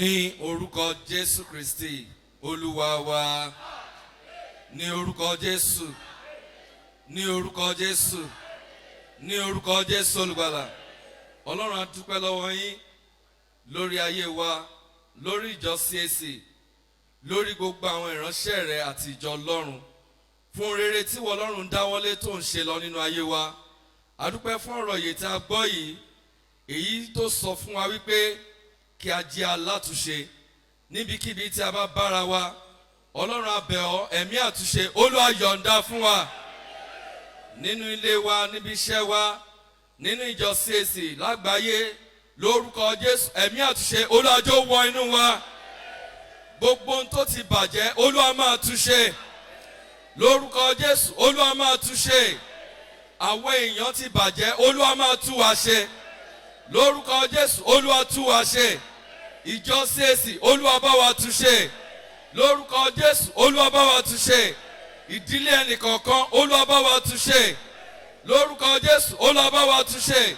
Ní orúkọ Jésù Kristi, Olúwa wa. Ní orúkọ Jésù. Ní orúkọ Jésù. Ní orúkọ Jésù Olùgbàlà. Ọlọ́run a dúpẹ́ lọ́wọ́ yín lórí ayé wa, lórí ìjọ CAC, lórí gbogbo àwọn ìránṣẹ́ rẹ àti ìjọ Ọlọ́run. Fún rere tí wọ́n Ọlọ́run dáwọ́lé tó ń ṣe lọ nínú ayé wa. A dúpẹ́ fún ọ̀rọ̀ yìí tí a gbọ́ yìí, èyí tó sọ fún wa wípé kí a jẹ́ alátúnṣe níbikíbi tí a bá bára wa. Ọlọ́run a bẹ̀ ọ́, ẹ̀mí àtúnṣe Olúwa yọ̀ǹda fún wa nínú ilé wa, níbi iṣẹ́ wa, nínú ìjọ CAC lágbàáyé. Lórúkọ Jésù, ẹ̀mí àtúnṣe Olúwa jọ̀ọ́ wọ inú wa. Gbogbo ohun tó ti bàjẹ́ Olúwa máa túnṣe. Lórúkọ Jésù, Olúwa máa túnṣe. Àwọn èèyàn ti bàjẹ́, Olúwa máa tú wa ṣe. Lórúkọ Jésù, Olúwa tú wa ṣe. Ìjọ CAC, Olúwa bá wa túnṣe. Lórúkọ Jésù, Olúwa bá wa túnṣe. Ìdílé ẹnìkọ̀ọ̀kan, Olúwa bá wa túnṣe. Lórúkọ Jésù, Olúwa bá wa túnṣe.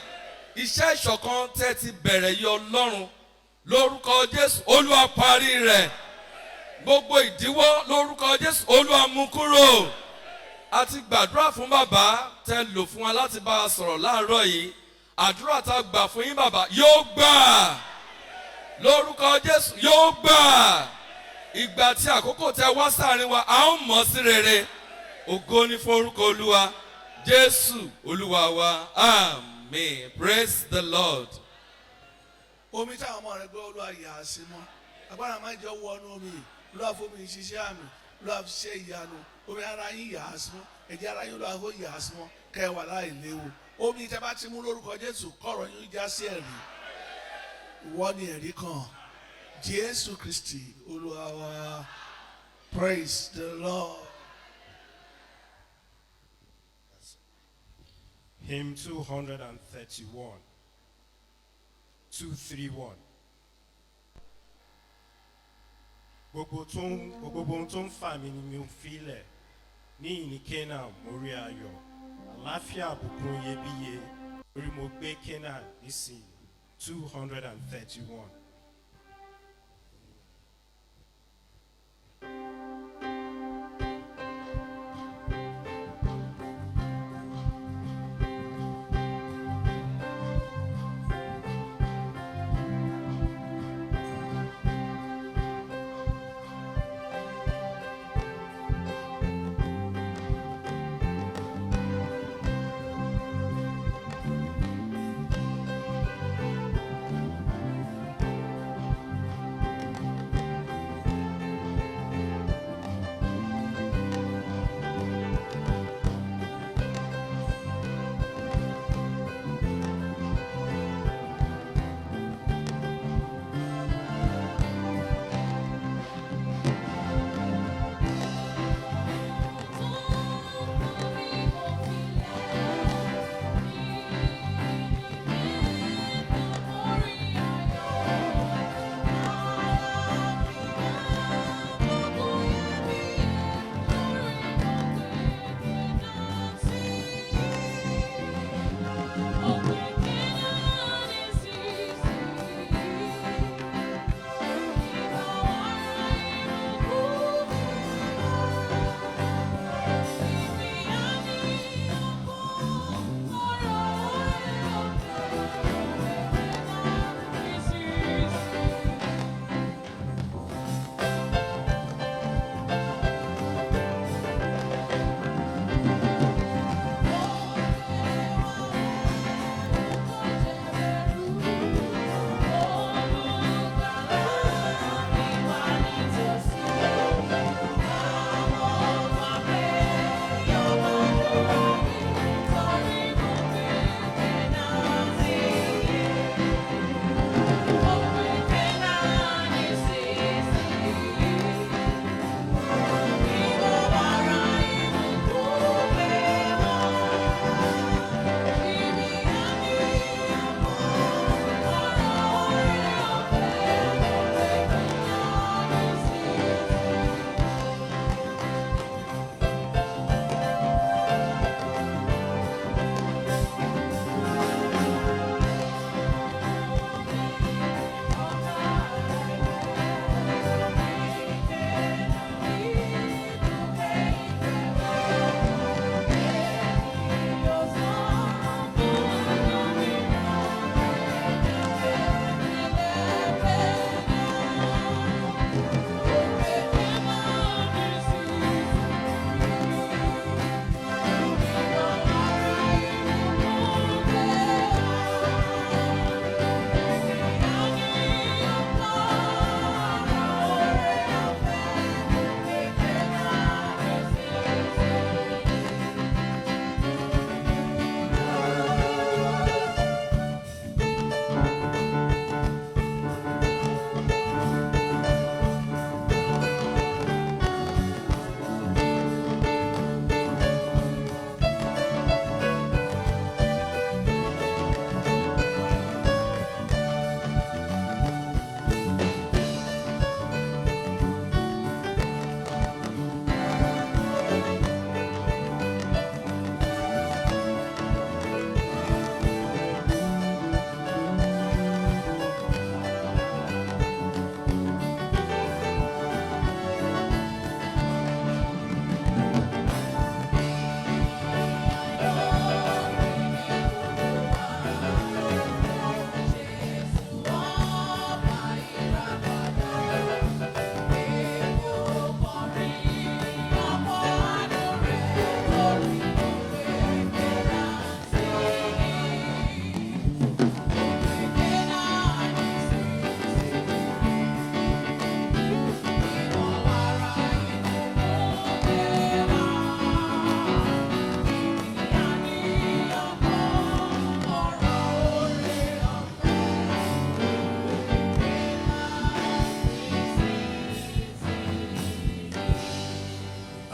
Iṣẹ́ ìṣọ̀kan tẹ́ ti bẹ̀rẹ̀ yìí Ọlọ́run. Lórúkọ Jésù, Olúwa parí rẹ̀. Gbogbo ìdíwọ́ lórúkọ Jésù, Olúwa mú kúrò. A ti gbàdúrà fún bàbá tẹ́ lò fún wa láti bá a sọ̀rọ̀ láàárọ̀ yìí. Àdúrà tá a gbà fún yín bàbá yóò gbà. Lórúkọ Jésù yóò gbà. Ìgbà tí àkókò tẹ wá sáàrin wa, a ó mọ̀ sí rere. Ògo ni fún orúkọ Olúwa. Jésù Olúwa wa. Amen. Praise the Lord. Omi tí àwọn ọmọ rẹ̀ gbé Olúwa yà á sí mọ́. Agbára máa jẹ́ wọnú omi. Olúwa fún mi ṣiṣẹ́ àmì. Olúwa fi ṣe ìyanu. Omi ara yín yà á sí mọ́. Ẹ̀jẹ̀ ara yín Olúwa fún yà á sí mọ́. Kẹ́ ẹ wà láì léwu. Omi tẹ́ bá ti mú lórúkọ Jésù, kọ̀rọ̀ yín já sí ẹ̀rí. Ìwọ ni ẹ̀rí kan. Jésù Kristi Olúwa wa. Praise the Lord. Hymn 231. 231. Gbogbo ohun tó ń fà mí ni mi ò filẹ̀. Ní ìní Kénáánì mo rí ayọ̀. Àlàáfíà àbùkún iyebíye. Orí mo gbé Kénáánì nísìnyí. 231.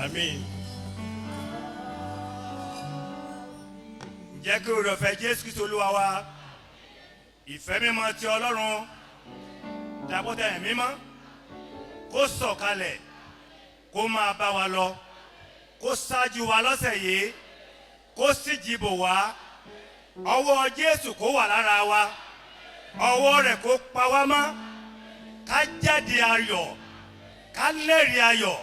Àmín. Jẹ́ kí oore ọ̀fẹ́ Jésù Kristi Olúwa wa, ìfẹ́ mímọ́ ti Ọlọ́run, dàpọ̀tẹ̀ ẹ̀mí mímọ́, kó sọ̀kalẹ̀, kó máa bá wa lọ, kó ṣáájú wa lọ́sẹ̀ yìí, kó sì jìbò wá, ọwọ́ Jésù kó wà lára wa, ọwọ́ rẹ̀ kó pa wá mọ́, ká jáde ayọ̀, ká lẹ́rìí ayọ̀,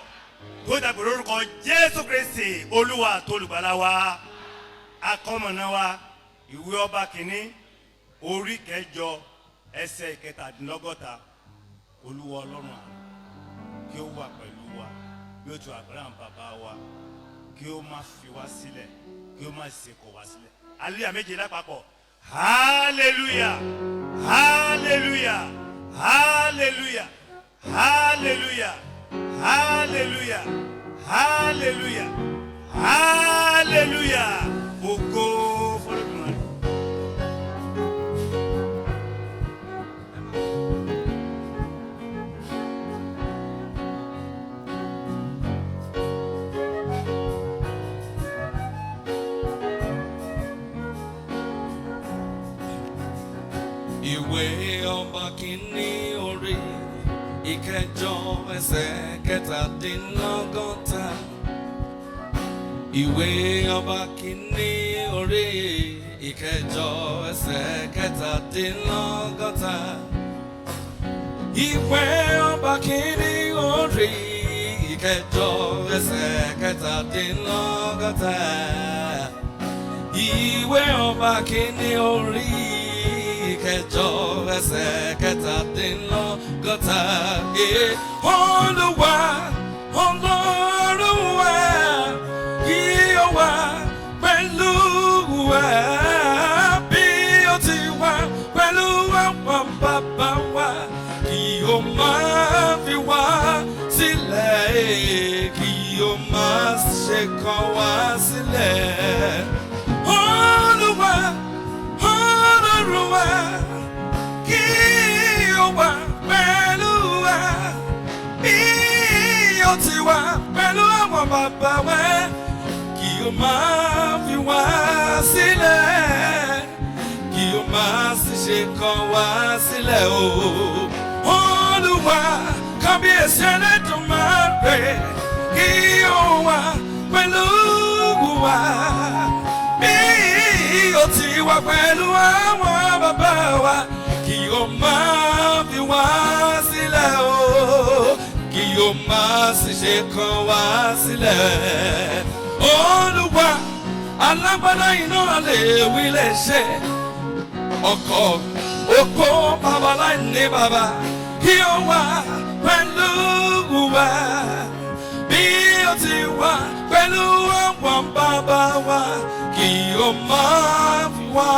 tó dàgbò lórúkọ Jésù Kristi Olúwa àti Olùgbàlà wa. Akọ́mọ̀nà wa, ìwé ọba kìíní, orí kẹjọ, ẹsẹ̀ ìkẹtàdínlọ́gọ́ta. Olúwa Ọlọ́run àná, kí ó wà pẹ̀lú wa, bí ó tu Abraham bàbá wa, kí ó má fi wá sílẹ̀, kí ó má ṣe kọ̀ wá sílẹ̀. Hallelujah méje lápapọ̀. Hallelujah, hallelujah, hallelujah, hallelujah, hallelujah, hallelujah, hallelujah. Ògo f'Olódùmarè. Ìwé ọba kìíní orí ìkẹjọ ẹsẹ̀ kẹtàdínlọ́gọ́ta. Ìwé ọba kìíní orí ìkẹjọ ẹsẹ̀ kẹtàdínlọ́gọ́ta. Ìwé ọba kìíní orí ìkẹjọ ẹsẹ̀ kẹtàdínlọ́gọ́ta. Ìwé ọba kìíní orí ìkẹjọ ẹsẹ̀ kẹtàdínlọ́gọ́ta. Olúwa Ọlọ́run wa kí ó wà pẹ̀lú wa bí ó ti wà pẹ̀lú àwọn bàbá wa, kí ó má fi wá sílẹ̀, kí ó má ṣe kọ̀ wá sílẹ̀. Olúwa Ọlọ́run wa kí ó wà pẹ̀lú wa bí ó ti wà pẹ̀lú àwọn bàbá wa, kí ó má fi wá sílẹ̀, kí ó má sì ṣe kọ̀ wá sílẹ̀ o. Olúwa kábíyèsí Ẹlẹ́dùmarè kí ó wà pẹ̀lú wa bí ó ti wà pẹ̀lú àwọn bàbá wa, kí ó má fi wá sílẹ̀ o, kí ó má sì ṣe kọ̀ wá sílẹ̀. Olúwa alágbádá iná lè wí lè ṣe, ọkọ òpó bàbá láì ní bàbá, kí ó wà pẹ̀lú wa bí ó ti wà pẹ̀lú àwọn bàbá wa, kí ó má fi wá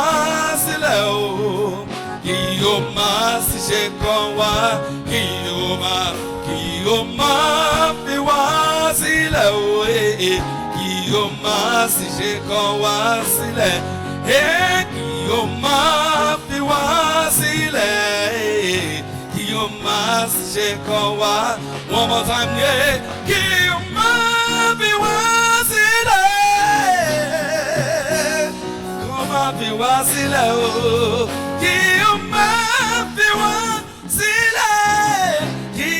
sílẹ̀ o, kí ó má sì ṣe kọ̀ wá, kí ó má fi wá sílẹ̀ o, kí ó má sì ṣe kọ̀ wá sílẹ̀, kí ó má fi wá sílẹ̀, kí ó má sì ṣe kọ̀ wá. One more time, yeah. Kí ó má fi wá sílẹ̀, kí ó má fi wá sílẹ̀ o, kí ó má fi wá sílẹ̀, kí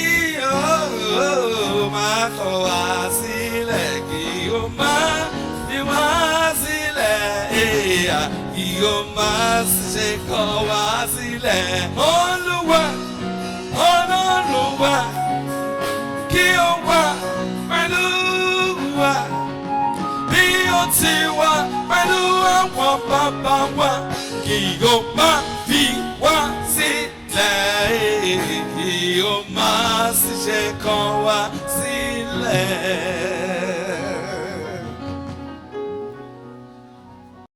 ó má kọ̀ wá sílẹ̀, kí ó má fi wá sílẹ̀, kí ó má ṣe kọ̀ wá sílẹ̀. Olúwa Ọlọ́run wa kí ó wà pẹ̀lú wa bí ó ti wà pẹ̀lú àwọn bàbá wa, kí ó má fi wá sílẹ̀, kí ó má sì ṣe kọ̀ wá sílẹ̀.